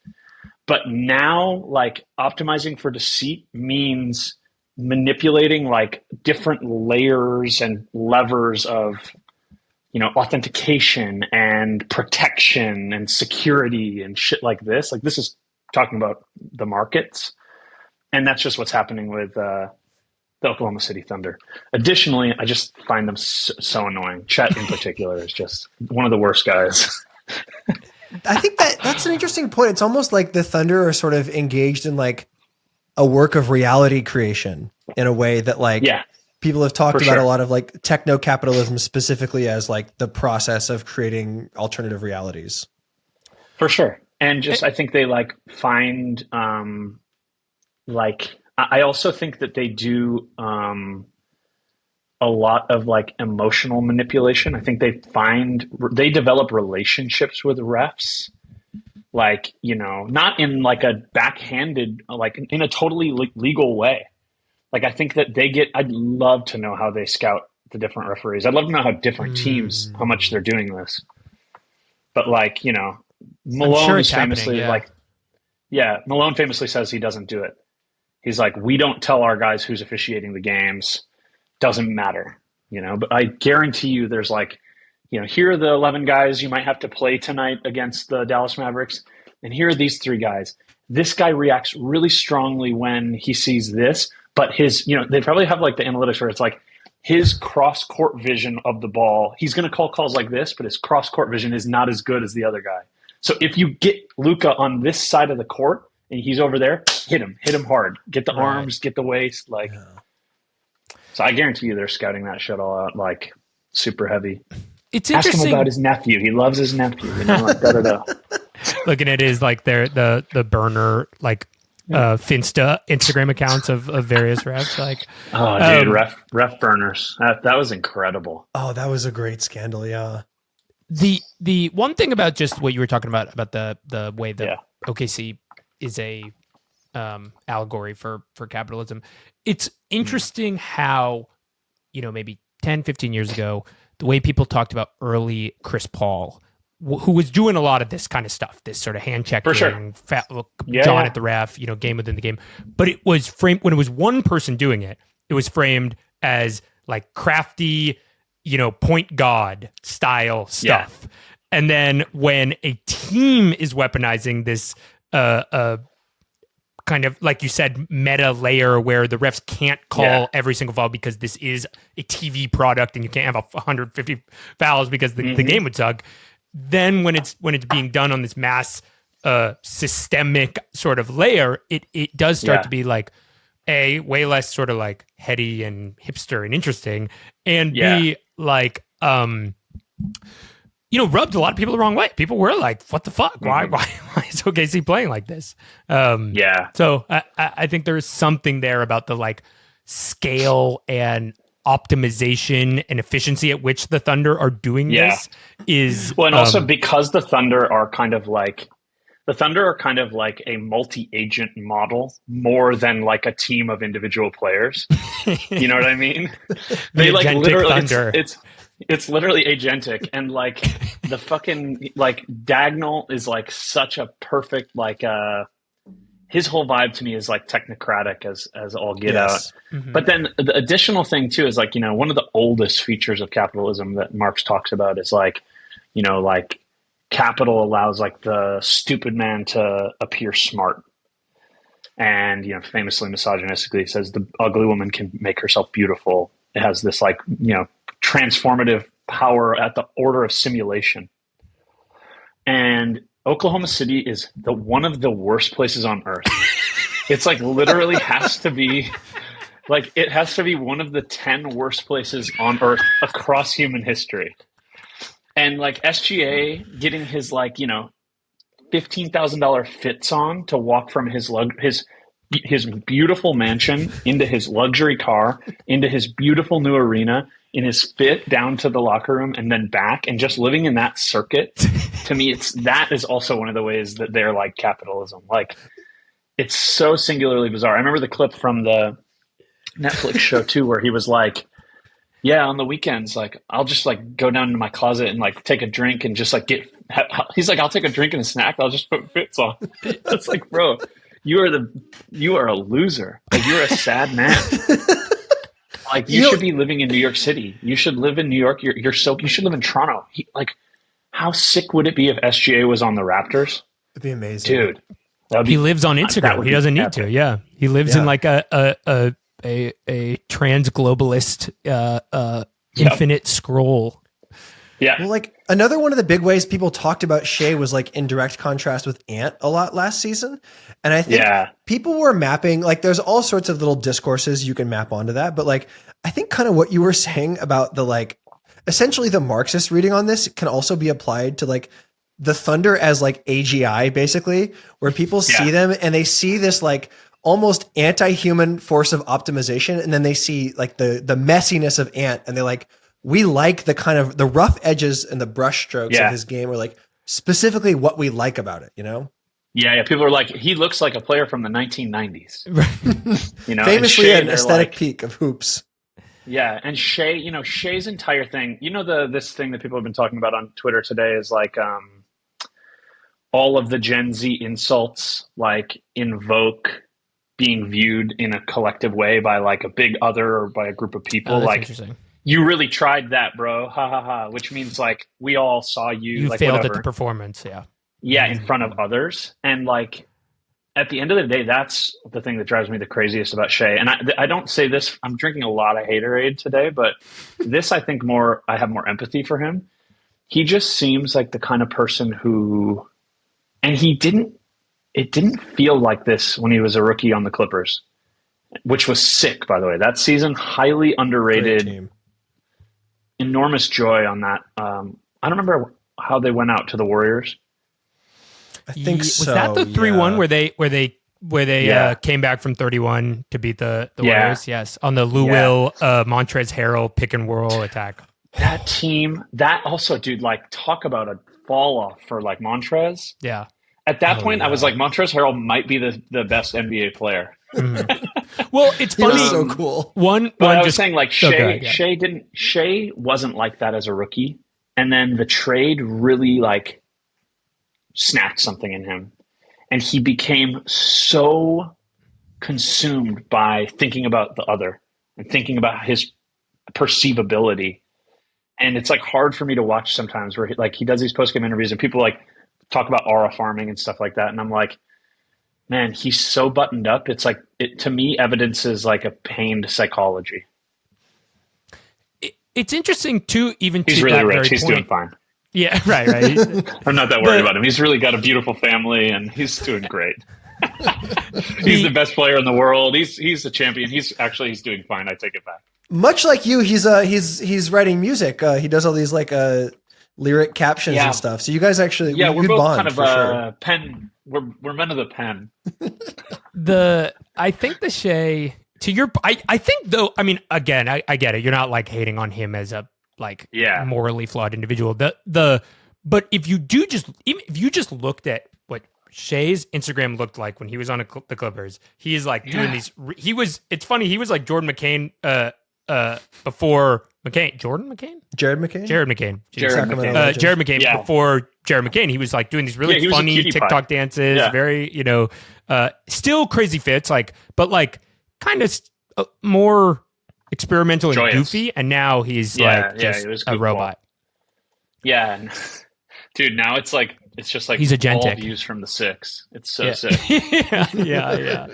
But now, like, optimizing for deceit means manipulating like different layers and levers of authentication and protection and security and shit like this. Like, this is talking about the markets. And that's just what's happening with the Oklahoma City Thunder. Additionally, I just find them so annoying. Chet in particular is just one of the worst guys. I think that's an interesting point. It's almost like the Thunder are sort of engaged in like a work of reality creation in a way that like people have talked about a lot of like techno-capitalism specifically as like the process of creating alternative realities. For sure. And just, I think they like find, I also think that they do a lot of like emotional manipulation. I think they develop relationships with refs, like, not in like a backhanded, like in a totally legal way. Like, I think that I'd love to know how they scout the different referees. I'd love to know how different teams, how much they're doing this. But like, Malone is famously Malone famously says he doesn't do it. He's like, we don't tell our guys who's officiating the games. Doesn't matter, but I guarantee you there's like, here are the 11 guys you might have to play tonight against the Dallas Mavericks. And here are these 3 guys. This guy reacts really strongly when he sees this, but his, they probably have like the analytics where it's like his cross court vision of the ball. He's going to call calls like this, but his cross court vision is not as good as the other guy. So if you get Luka on this side of the court and he's over there, hit him hard, get the arms, get the waist, like. Yeah. So I guarantee you they're scouting that shit all out, like super heavy. It's Ask interesting. him about his nephew. He loves his nephew. Like da-da-da. Looking at his like the burner like Finsta Instagram accounts of various refs. Like, oh, dude, ref burners. That was incredible. Oh, that was a great scandal. Yeah. The one thing about just what you were talking about the way that OKC is a allegory for capitalism. It's interesting how, maybe 10, 15 years ago, the way people talked about early Chris Paul, who was doing a lot of this kind of stuff, this sort of hand checking, John at the ref, game within the game. But it was framed, when it was one person doing it, it was framed as like crafty, point guard style stuff. Yeah. And then when a team is weaponizing this, kind of, like you said, meta layer where the refs can't call every single foul because this is a TV product and you can't have 150 fouls because the game would suck. Then when it's being done on this mass systemic sort of layer, it does start to be like way less sort of like heady and hipster and interesting, and B, like rubbed a lot of people the wrong way. People were like, what the fuck? Why is OKC playing like this? So I think there is something there about the like scale and optimization and efficiency at which the Thunder are doing this is well, and also because the Thunder are kind of like a multi-agent model more than like a team of individual players. You know what I mean? They like literally Thunder. It's literally agentic, and like the fucking like Dagnall is like such a perfect like his whole vibe to me is like technocratic as all get out. Mm-hmm. But then the additional thing too is like, one of the oldest features of capitalism that Marx talks about is like, like capital allows like the stupid man to appear smart. And, famously misogynistically says the ugly woman can make herself beautiful. It has this like, transformative power at the order of simulation. And Oklahoma City is one of the worst places on earth. It's like literally has to be like, it has to be one of the 10 worst places on earth across human history. And like SGA getting his like, $15,000 fits on to walk from his beautiful mansion into his luxury car, into his beautiful new arena, in his fit down to the locker room and then back, and just living in that circuit. To me, that is also one of the ways that they're like capitalism. Like, it's so singularly bizarre. I remember the clip from the Netflix show too, where he was like, yeah, on the weekends, like I'll just like go down to my closet and like take a drink and just like he's like, I'll take a drink and a snack. I'll just put fits on. It's like, bro, you are a loser. Like, you're a sad man. Like you should be living in New York City. You should live in New York. You should live in Toronto. How sick would it be if SGA was on the Raptors? It'd be amazing, dude. He lives on Instagram. He doesn't need to. Yeah, he lives in like a trans globalist infinite scroll. Yeah. Well, like another one of the big ways people talked about Shea was like in direct contrast with Ant a lot last season. And I think people were mapping, like there's all sorts of little discourses you can map onto that. But like, I think kind of what you were saying about the like, essentially the Marxist reading on this can also be applied to like the Thunder as like AGI basically, where people see them and they see this like almost anti-human force of optimization. And then they see like the messiness of Ant and they like, we like the kind of the rough edges and the brush strokes of his game, or like specifically what we like about it, you know? Yeah. People are like, he looks like a player from the 1990s. You know, famously an aesthetic peak of hoops. Yeah, and Shea, Shea's entire thing, this thing that people have been talking about on Twitter today is like all of the Gen Z insults like invoke being viewed in a collective way by like a big other or by a group of people. That's like interesting. You really tried that, bro. Ha ha ha. Which means like we all saw you. You like, failed whatever. at the performance. Yeah. Yeah, in front of others, and like at the end of the day, that's the thing that drives me the craziest about Shea. And I don't say this. I'm drinking a lot of Haterade today, but this I think I have more empathy for him. He just seems like the kind of person who, and it didn't feel like this when he was a rookie on the Clippers, which was sick, by the way. That season, highly underrated. Enormous joy on that. I don't remember how they went out to the Warriors. I think Was so. that the 3-1 where they came back from 31 to beat the Warriors? Yes, on the Lou Will Montrezl Harrell pick and roll attack. That team, that also, dude, like talk about a fall off for like Montrez. Yeah. At that point, I was like, Montrezl Harrell might be the best NBA player. Well, it's funny. He was so cool. I was saying like Shea wasn't like that as a rookie, and then the trade really like snapped something in him, and he became so consumed by thinking about the other and thinking about his perceivability. And it's like hard for me to watch sometimes where he does these post-game interviews and people like talk about aura farming and stuff like that. And I'm like, man, he's so buttoned up. It's like, to me, evidences like a pained psychology. It's interesting too, even he's to really that rich. very He's point. doing fine. Yeah, right. I'm not that worried about him. He's really got a beautiful family and he's doing great. He's the best player in the world. He's a champion. He's doing fine. I take it back. Much like you, he's writing music. He does all these like lyric captions and stuff. So you guys actually we're both bond kind of for sure. pen. We're men of the pen. I think the Shea to your I think though, I mean, again, I get it. You're not like hating on him as a morally flawed individual. But if you just looked at what Shea's Instagram looked like when he was on the Clippers, he is like doing these. It's funny. He was like Jordan McCain before McCain. Jared McCain. Jared McCain before Jared McCain. He was like doing these really funny TikTok dances. Very still crazy fits. But kind of more experimental and goofy, and now he's just a robot. Yeah, dude. Now it's just like he's Agentic. All views from the 6. It's so sick. yeah.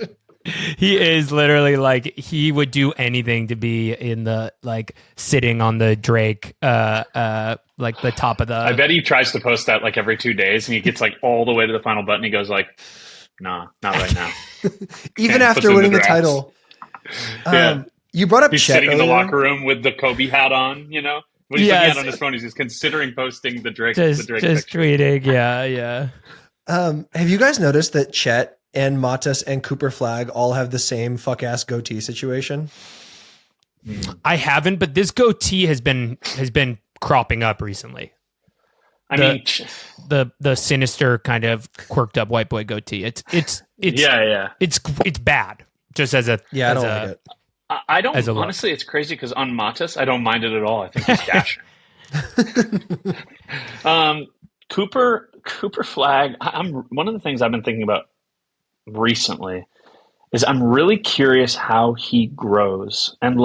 He is literally like he would do anything to be in the sitting on the Drake like the top of the. I bet he tries to post that like every 2 days, and he gets like all the way to the final button. He goes like, "Nah, not right now." Even after winning the title. You brought up he's Chet sitting in the earlier. locker room with the Kobe hat on, When he's looking at on his phone, he's just considering posting the Drake just picture. tweeting. Yeah. Have you guys noticed that Chet and Matas and Cooper Flag all have the same fuck ass goatee situation? I haven't, but this goatee has been cropping up recently. I mean, the sinister kind of quirked up white boy goatee. It's bad. Just as a I don't like it. I don't honestly. It's crazy because on Matas, I don't mind it at all. I think he's dashing. Cooper Flag. I'm one of the things I've been thinking about recently is I'm really curious how he grows, and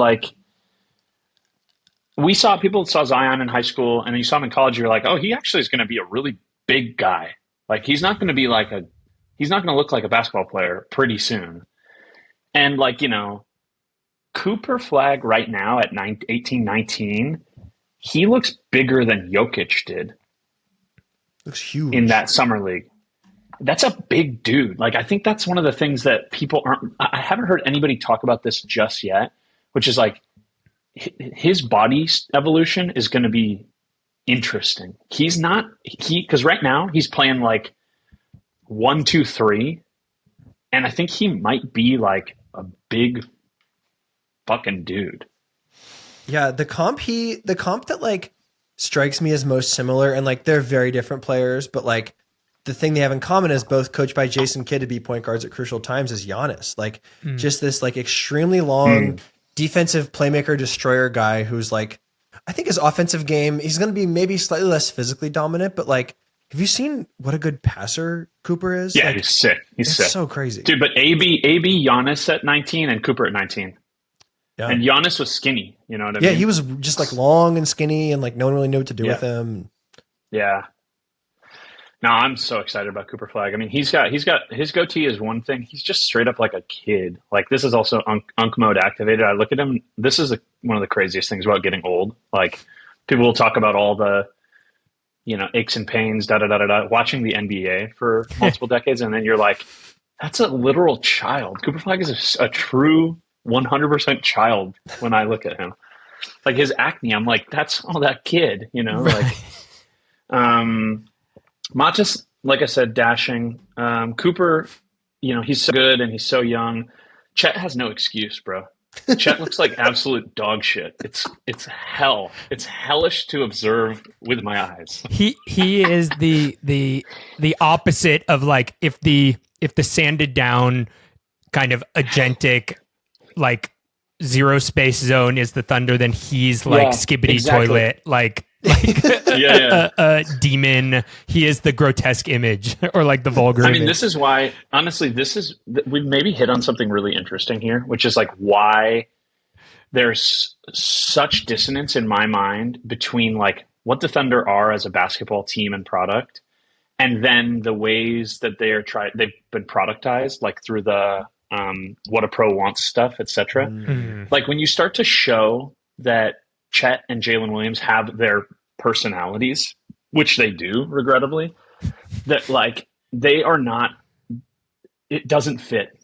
people saw Zion in high school, and then you saw him in college. You're like, oh, he actually is going to be a really big guy. Like he's not going to look like a basketball player pretty soon. And like, Cooper Flag right now at 18, 19, he looks bigger than Jokic did. Looks huge in that summer league. That's a big dude. Like, I think that's one of the things that I haven't heard anybody talk about this just yet, which is like his body evolution is going to be interesting. Because right now he's playing like 1, 2, 3. And I think he might be like a big fucking dude. Yeah, the comp that like strikes me as most similar, and like they're very different players, but like the thing they have in common is both coached by Jason Kidd to be point guards at crucial times is Giannis. Like just this like extremely long defensive playmaker destroyer guy who's like, I think his offensive game, he's going to be maybe slightly less physically dominant, but like, have you seen what a good passer Cooper is? Yeah, like, he's sick. He's sick. So crazy. Dude, but AB Giannis at 19 and Cooper at 19. Yeah. And Giannis was skinny, you know what I mean? Yeah, he was just like long and skinny, and like no one really knew what to do with him. Yeah. No, I'm so excited about Cooper Flag. I mean, he's got his goatee is one thing. He's just straight up like a kid. Like this is also Unk mode activated. I look at him. This is one of the craziest things about getting old. Like people will talk about all the, aches and pains, watching the NBA for multiple decades, and then you're like, that's a literal child. Cooper Flag is a true 100% child when I look at him. Like his acne, I'm like, that's all that kid, Right. like, Matas, like I said, dashing. Cooper, he's so good and he's so young. Chet has no excuse, bro. Chet looks like absolute dog shit. It's hell. It's hellish to observe with my eyes. He is the opposite of like if the sanded down kind of agentic like zero space zone is the Thunder, then he's like skibbity exactly. toilet like yeah. a demon. He is the grotesque image or like the vulgar image. This is why, honestly, we maybe hit on something really interesting here, which is like why there's such dissonance in my mind between like what the Thunder are as a basketball team and product, and then the ways that they've been productized, like through the what a pro wants stuff, etc. Mm-hmm. Like when you start to show that Chet and Jalen Williams have their personalities, which they do, regrettably, that like they are not, it doesn't fit.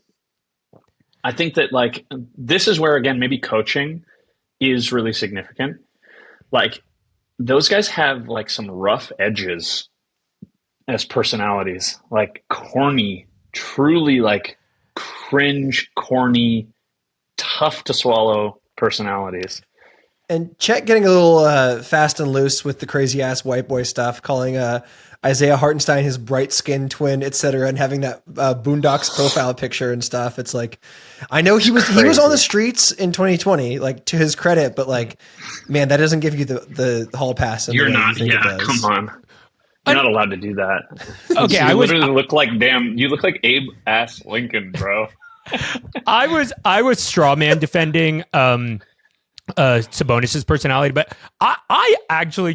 I think that like this is where, again, maybe coaching is really significant. Like those guys have like some rough edges as personalities, like corny, truly like cringe, corny, tough to swallow personalities. And Chet getting a little fast and loose with the crazy ass white boy stuff, calling Isaiah Hartenstein his bright skinned twin, etc., and having that Boondocks profile picture and stuff. It's like, I know he was on the streets in 2020, like to his credit, but like, man, that doesn't give you the hall pass. You're not, you come on. You're not allowed to do that. Okay, you literally look like you look like Abe ass Lincoln, bro. I was straw man defending Sabonis's personality, but I actually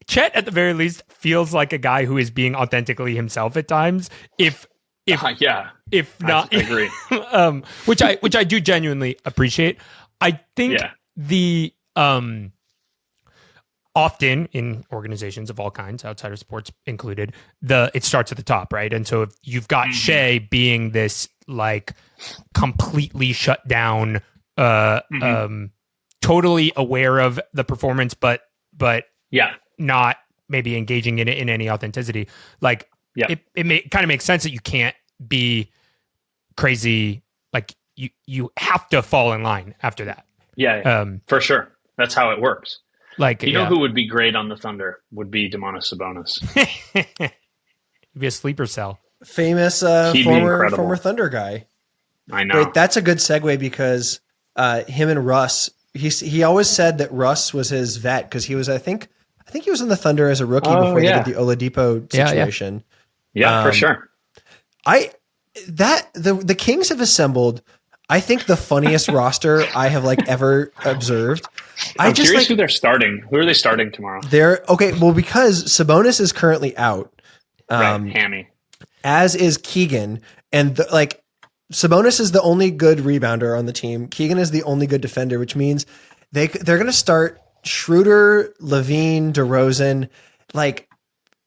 Chet at the very least feels like a guy who is being authentically himself at times. If not, I agree. Which I do genuinely appreciate. I think the often in organizations of all kinds, outside of sports included, it starts at the top, right? And so if you've got Shea being this like completely shut down, totally aware of the performance, but not maybe engaging in it in any authenticity. Like it kind of makes sense that you can't be crazy. Like you have to fall in line after that. Yeah, for sure. That's how it works. Like know who would be great on the Thunder would be Domantas Sabonis. He'd be a sleeper cell. Famous former Thunder guy. I know. Wait, that's a good segue because him and Russ. He always said that Russ was his vet because he was I think he was in the Thunder as a rookie before he did the Oladipo situation. Yeah, for sure. The Kings have assembled I think the funniest roster I have like ever observed. I'm curious who they're starting. Who are they starting tomorrow? They're okay. Well, because Sabonis is currently out, Right, hammy. as is Keegan, and Sabonis is the only good rebounder on the team. Keegan is the only good defender, which means they're going to start Schroeder, Levine, DeRozan, like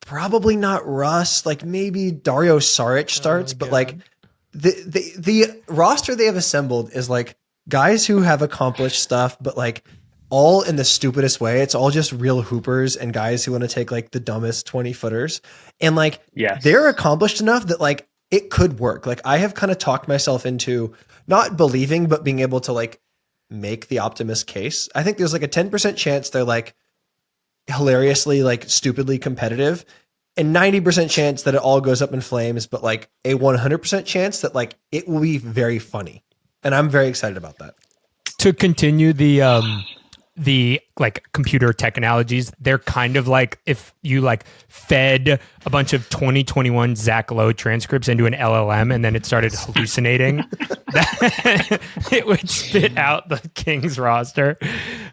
probably not Russ, like maybe Dario Saric starts, but like the roster they have assembled is like guys who have accomplished stuff, but like all in the stupidest way. It's all just real hoopers and guys who want to take like the dumbest 20-footers. And like they're accomplished enough that like it could work. Like I have kind of talked myself into not believing, but being able to like make the optimist case. I think there's like a 10% chance they're like hilariously, like stupidly competitive, and 90% chance that it all goes up in flames, but like a 100% chance that like it will be very funny. And I'm very excited about that. To continue the like computer tech analogies, they're kind of like if you like fed a bunch of 2021 Zach Lowe transcripts into an LLM and then it started hallucinating, it would spit out the Kings roster.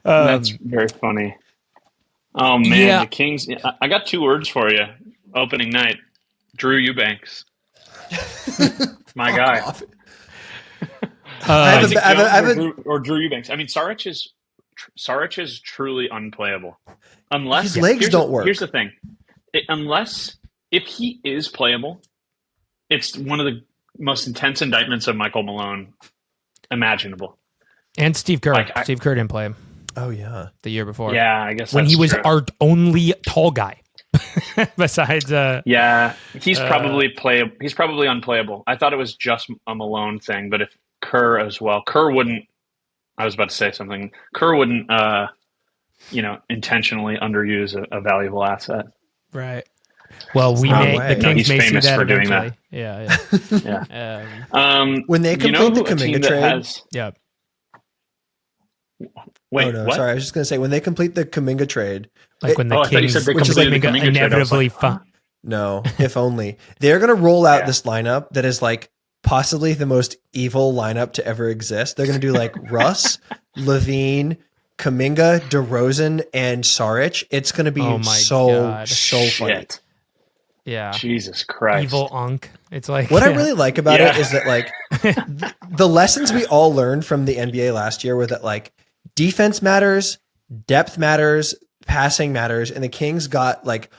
That's very funny. Oh man, the Kings! I got 2 words for you. Opening night, Drew Eubanks, my guy. Or Drew Eubanks. I mean, Saric is truly unplayable. Unless his legs don't work. Here's the thing: if he is playable, it's one of the most intense indictments of Michael Malone imaginable. And Steve Kerr. Steve Kerr didn't play him. Oh yeah, the year before. Yeah, I guess when that's he was true. our only tall guy. Besides, he's probably He's probably unplayable. I thought it was just a Malone thing, but if Kerr as well, Kerr wouldn't. I was about to say something. Kerr wouldn't, intentionally underuse a valuable asset. Right. Well, the Kings may see that for eventually. Doing that. Yeah. When they complete the Kuminga trade, Wait, oh no, what? sorry. I was just gonna say when they complete the Kuminga trade, when the Kings, which is like inevitably fun. No, if only they're gonna roll out this lineup that is like possibly the most evil lineup to ever exist. They're gonna do like Russ, Levine, Kuminga, DeRozan, and Saric. It's gonna be so funny. Yeah. Jesus Christ. Evil Unk. It's like what I really like about it is that like the lessons we all learned from the NBA last year were that like defense matters, depth matters, passing matters, and the Kings got like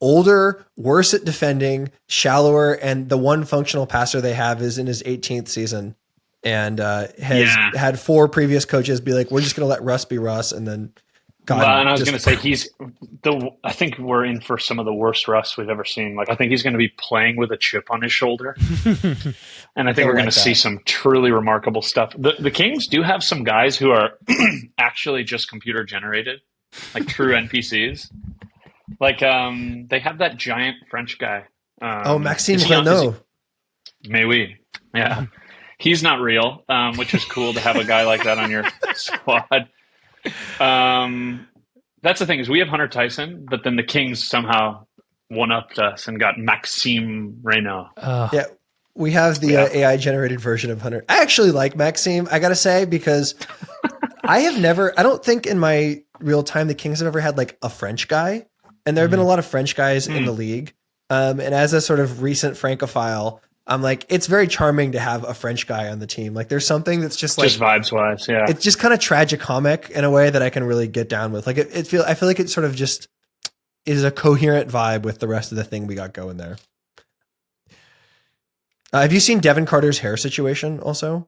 older, worse at defending, shallower, and the one functional passer they have is in his 18th season and has had 4 previous coaches be like, we're just going to let Russ be Russ, and then and I was going to say I think we're in for some of the worst Russ we've ever seen. Like I think he's going to be playing with a chip on his shoulder, and I think we're going to see some truly remarkable stuff. The Kings do have some guys who are actually just computer generated, like true NPCs. Like they have that giant French guy. Maxime Renaud. Maybe, yeah. He's not real, which is cool to have a guy like that on your squad. That's the thing is we have Hunter Tyson, but then the Kings somehow one-upped us and got Maxime Renaud. Yeah, we have the AI generated version of Hunter. I actually like Maxime, I gotta say, because I don't think in my real time the Kings have ever had like a French guy, and there have been a lot of French guys in the league. And as a sort of recent Francophile, I'm like, it's very charming to have a French guy on the team. Like there's something that's just like vibes wise. Yeah. It's just kind of tragicomic in a way that I can really get down with. Like I feel like it sort of just is a coherent vibe with the rest of the thing we got going there. Have you seen Devin Carter's hair situation also?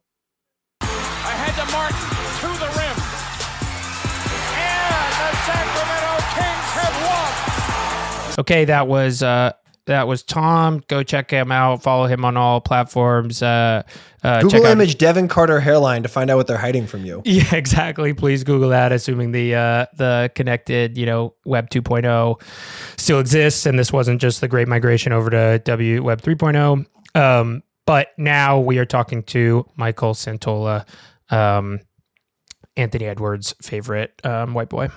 I had to march to the rim. And the Sacramento Kings have won. Okay, that was Tom. Go check him out. Follow him on all platforms. Google image Devin Carter hairline to find out what they're hiding from you. Yeah, exactly. Please Google that, assuming the connected, Web 2.0 still exists, and this wasn't just the great migration over to Web 3.0. But now we are talking to Michael Centola, Anthony Edwards' favorite white boy.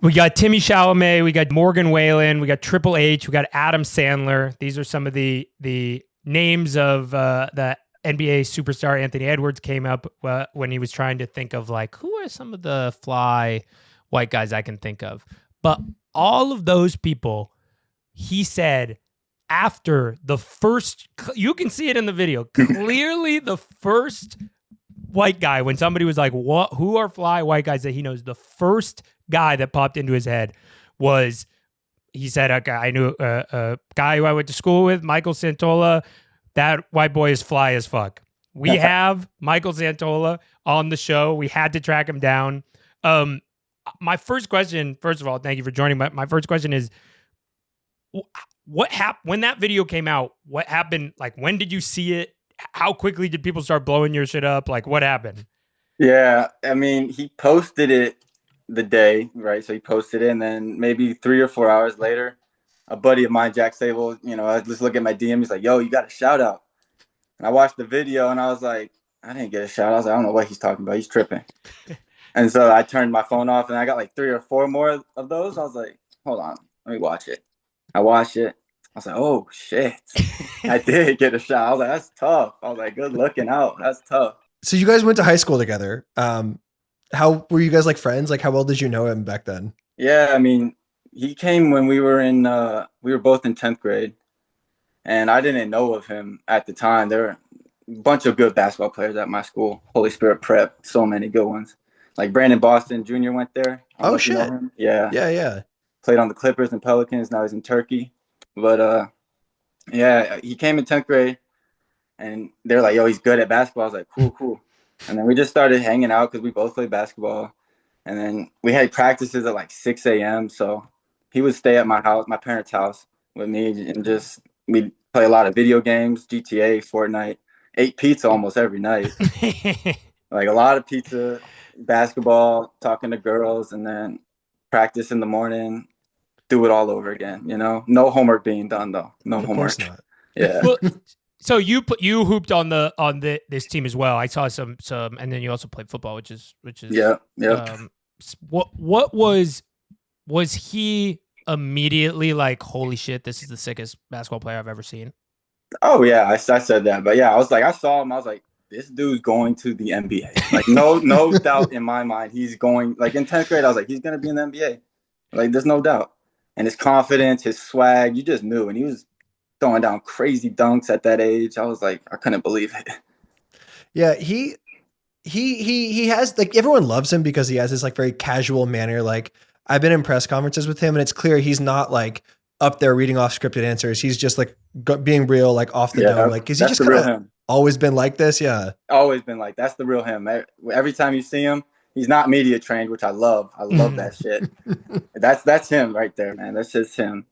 We got Timmy Chalamet, we got Morgan Whalen, we got Triple H, we got Adam Sandler. These are some of the names of the NBA superstar Anthony Edwards came up when he was trying to think of like, who are some of the fly white guys I can think of. But all of those people, he said, after the first, you can see it in the video, clearly the first white guy, when somebody was like, "What? Who are fly white guys that he knows?" The first guy that popped into his head was, he said, I knew a guy who I went to school with, Michael Centola. That white boy is fly as fuck. We have Michael Centola on the show. We had to track him down. My first question, first of all, thank you for joining. My first question is, what happened when that video came out? What happened? Like, when did you see it? How quickly did people start blowing your shit up? Like, what happened? Yeah, I mean, he posted it the day, right? So he posted it, and then maybe 3 or 4 hours later, a buddy of mine, Jack Sable, I just look at my DM. He's like, "Yo, you got a shout out." And I watched the video, and I was like, I didn't get a shout out. I was like, I don't know what he's talking about. He's tripping. And so I turned my phone off, and I got like 3 or 4 more of those. I was like, hold on, let me watch it. I watched it. I was like, oh, shit. I did get a shot. I was like, that's tough. I was like, good looking out. That's tough. So you guys went to high school together. How were you guys like friends? Like, how well did you know him back then? Yeah, I mean, he came when we were both in 10th grade. And I didn't know of him at the time. There were a bunch of good basketball players at my school, Holy Spirit Prep, so many good ones. Like Brandon Boston Jr. went there. Oh, shit. Yeah. Yeah. Played on the Clippers and Pelicans. Now he's in Turkey. But, yeah, he came in 10th grade, and they're like, yo, he's good at basketball. I was like, cool. And then we just started hanging out because we both played basketball. And then we had practices at like 6 a.m. So he would stay at my parents' house with me, and just we'd play a lot of video games, GTA, Fortnite, ate pizza almost every night. Like a lot of pizza, basketball, talking to girls, and then practice in the morning, do it all over again, No homework being done though. No homework. Of course not. Yeah. Well, so you hooped on this team as well. I saw some, and then you also played football, which is yeah. What was he immediately like, holy shit, this is the sickest basketball player I've ever seen? Oh yeah, I said that, but yeah, I saw him. I was like, this dude's going to the NBA. Like no doubt in my mind, he's going. Like in 10th grade, I was like, he's gonna be in the NBA. Like there's no doubt. And his confidence, his swag, you just knew. And he was throwing down crazy dunks at that age. I was like, I couldn't believe it. Yeah, he has, like, everyone loves him because he has this like very casual manner. Like, I've been in press conferences with him, and it's clear he's not like up there reading off scripted answers. He's just like being real, like off the dome. Like, is he just kind of always been like this? Yeah, always been like, that's the real him. Every time you see him, he's not media trained, which I love. I love that shit. That's him right there, man. That's just him.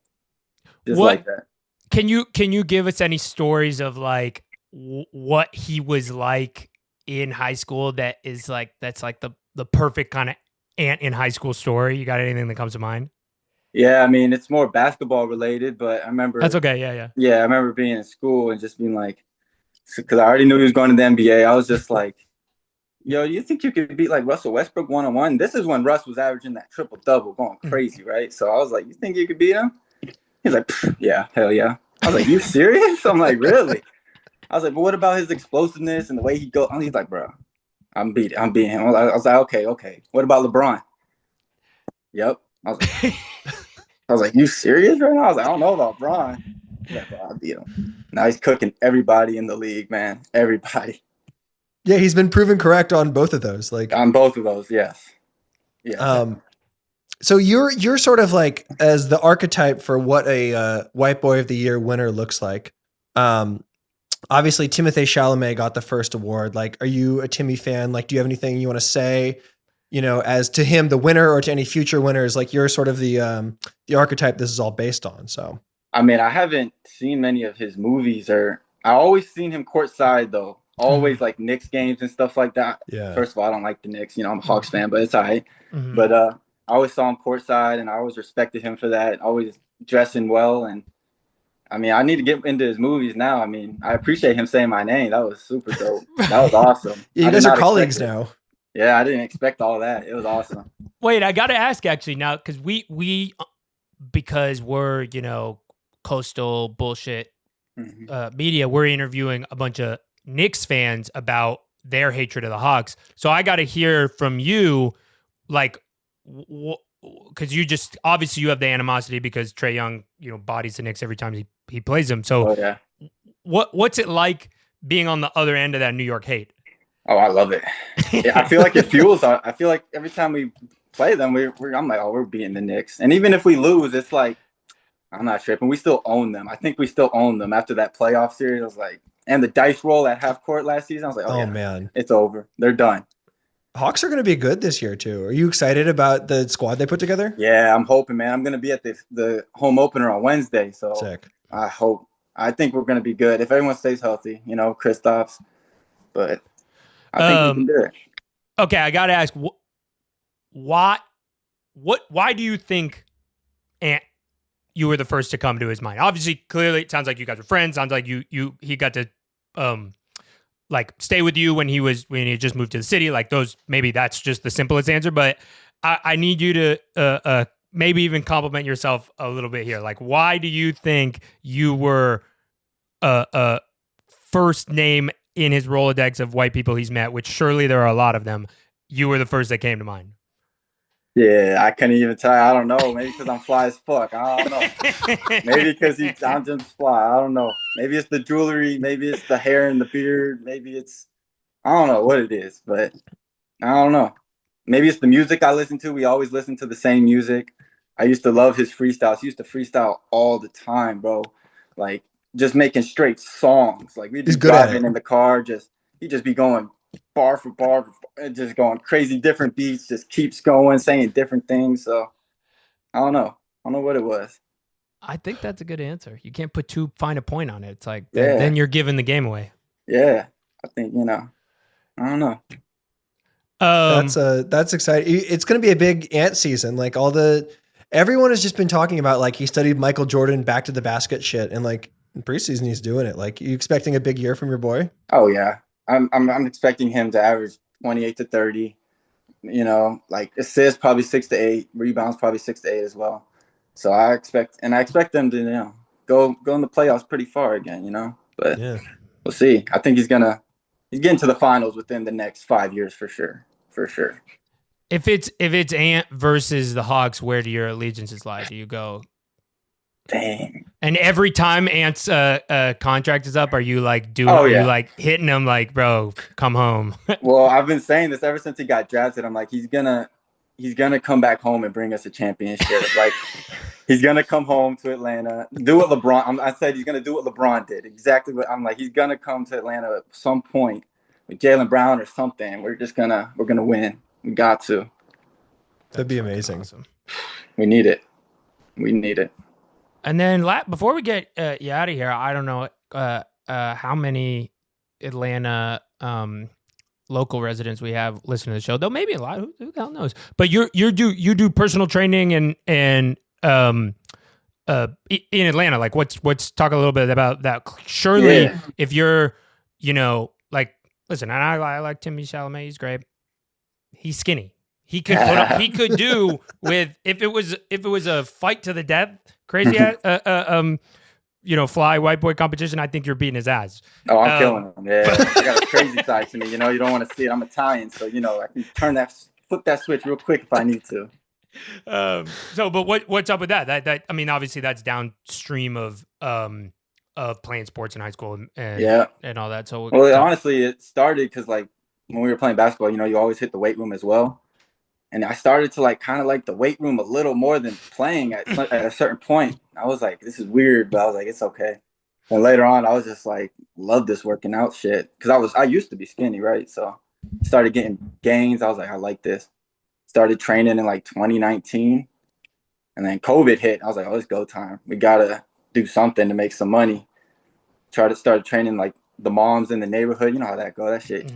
Just like that. Can you give us any stories of like what he was like in high school that's like the perfect kind of Ant in high school story? You got anything that comes to mind? Yeah, I mean, it's more basketball related, but I remember. That's okay. Yeah. Yeah, I remember being in school and just being like, because I already knew he was going to the NBA. I was just like, yo, you think you could beat like Russell Westbrook 1-on-1? This is when Russ was averaging that triple double, going crazy, right? So I was like, you think you could beat him? He's like, yeah, hell yeah. I was like, you serious? I'm like, really? I was like, but what about his explosiveness and the way he goes? He's like, bro, I'm beating him. I was like, okay. What about LeBron? Yep. I was like, you serious right now? I was like, I don't know about LeBron. Yeah, bro, I beat him. Now he's cooking everybody in the league, man. Everybody. Yeah, he's been proven correct on both of those. Like on both of those, yes. Yeah. So you're sort of like as the archetype for what a White Boy of the Year winner looks like. Obviously, Timothée Chalamet got the first award. Like, are you a Timmy fan? Like, do you have anything you want to say, as to him, the winner, or to any future winners? Like, you're sort of the archetype this is all based on. So, I mean, I haven't seen many of his movies, or I always seen him courtside though. Always like Knicks games and stuff like that. Yeah. First of all, I don't like the Knicks. I'm a Hawks fan, but it's all right. Mm-hmm. But I always saw him courtside, and I always respected him for that. Always dressing well, and I mean, I need to get into his movies now. I mean, I appreciate him saying my name. That was super dope. That was awesome. Yeah, you guys are colleagues now. Yeah, I didn't expect all that. It was awesome. Wait, I got to ask actually now, because because we're coastal bullshit media, we're interviewing a bunch of Knicks fans about their hatred of the Hawks. So I got to hear from you, like, because you just obviously you have the animosity because Trae Young, bodies the Knicks every time he plays them. So what's it like being on the other end of that New York hate? Oh, I love it. Yeah, I feel like it fuels. I feel like every time we play them, I'm like, oh, we're beating the Knicks. And even if we lose, it's like, I'm not tripping. We still own them. I think we still own them after that playoff series. I was like, and the dice roll at half court last season, I was like, oh yeah, man, it's over. They're done. Hawks are going to be good this year too. Are you excited about the squad they put together? Yeah, I'm hoping, man. I'm going to be at the home opener on Wednesday. So sick. I think we're going to be good if everyone stays healthy, Kristaps. But I think we can do it. Okay, I got to ask, why do you think Ant, you were the first to come to his mind? Obviously, clearly, it sounds like you guys are friends. Sounds like he got to stay with you when he just moved to the city. Like those, maybe that's just the simplest answer. But I need you to maybe even compliment yourself a little bit here. Like, why do you think you were first name in his Rolodex of white people he's met, which surely there are a lot of them? You were the first that came to mind. Yeah, I couldn't even tell you. I don't know. Maybe because I'm fly as fuck. I don't know. Maybe because I'm just fly. I don't know. Maybe it's the jewelry. Maybe it's the hair and the beard. Maybe it's, I don't know what it is, but I don't know. Maybe it's the music I listen to. We always listen to the same music. I used to love his freestyles. He used to freestyle all the time, bro. Like just making straight songs. Like we'd be driving in the car. He'd just be going bar for bar, just going crazy, different beats, just keeps going, saying different things. So I don't know what it was. I think that's a good answer. You can't put too fine a point on it. It's like, then you're giving the game away. Yeah. I think, I don't know. That's exciting. It's going to be a big Ant season. Like everyone has just been talking about, like, he studied Michael Jordan back to the basket shit. And like in preseason, he's doing it. Like, you expecting a big year from your boy? Oh yeah. I'm expecting him to average 28 to 30, like assists probably 6 to 8, rebounds probably 6 to 8 as well. So I expect them to go in the playoffs pretty far again, But we'll see. I think he's getting to the finals within the next 5 years for sure. If it's Ant versus the Hawks, where do your allegiances lie? Do you go? Dang. And every time Ant's contract is up, are you like are you like hitting him like, bro, come home? Well, I've been saying this ever since he got drafted. I'm like, he's gonna come back home and bring us a championship. Like, he's gonna come home to Atlanta, do what LeBron. I said he's gonna do what LeBron did. Exactly what I'm like. He's gonna come to Atlanta at some point with Jaylen Brown or something. We're gonna win. We got to. That'd be amazing. Awesome. We need it. And then before we get you out of here, I don't know how many Atlanta local residents we have listening to the show. Though maybe a lot. Who the hell knows? But you do personal training and in Atlanta. Like, what's talk a little bit about that. Surely, if you're like, listen, and I like Timothée Chalamet. He's great. He's skinny. He could he could do with if it was a fight to the death, crazy fly white boy competition. I think you're beating his ass. Oh, I'm killing him. Yeah, I got a crazy side to me. You don't want to see it. I'm Italian, so I can flip that switch real quick if I need to. But what's up with that? That I mean, obviously that's downstream of playing sports in high school and all that. So honestly, it started because like when we were playing basketball, you always hit the weight room as well. And I started to like kind of like the weight room a little more than playing at a certain point. I was like, this is weird, but I was like, it's okay. And later on, I was just like, love this working out shit. Because I used to be skinny, right? So I started getting gains. I was like, I like this. Started training in like 2019. And then COVID hit. I was like, oh, it's go time. We got to do something to make some money. Started training like the moms in the neighborhood. You know how that go, that shit,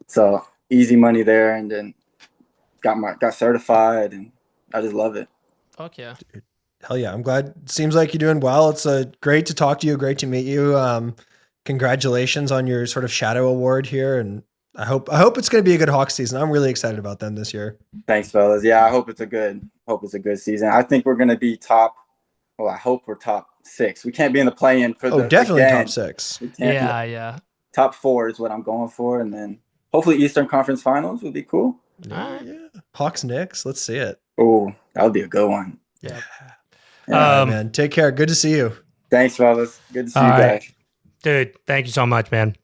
So easy money there. And then got certified, and I just love it. Fuck yeah. Dude, hell yeah. I'm glad. Seems like you're doing well. It's great to talk to you. Great to meet you. Congratulations on your sort of shadow award here. And I hope it's going to be a good Hawks season. I'm really excited about them this year. Thanks, fellas. Yeah, I hope it's a good season. I think we're going to be top. Well, I hope we're top 6. We can't be in the play-in for the definitely again. top 6. Yeah. top 4 is what I'm going for, and then hopefully Eastern Conference Finals would be cool. Yeah. Hawks Knicks. Let's see it. Oh, that would be a good one. Yeah. Yeah. Man, take care. Good to see you. Thanks, fellas. Good to see All you right. guys. Dude, thank you so much, man.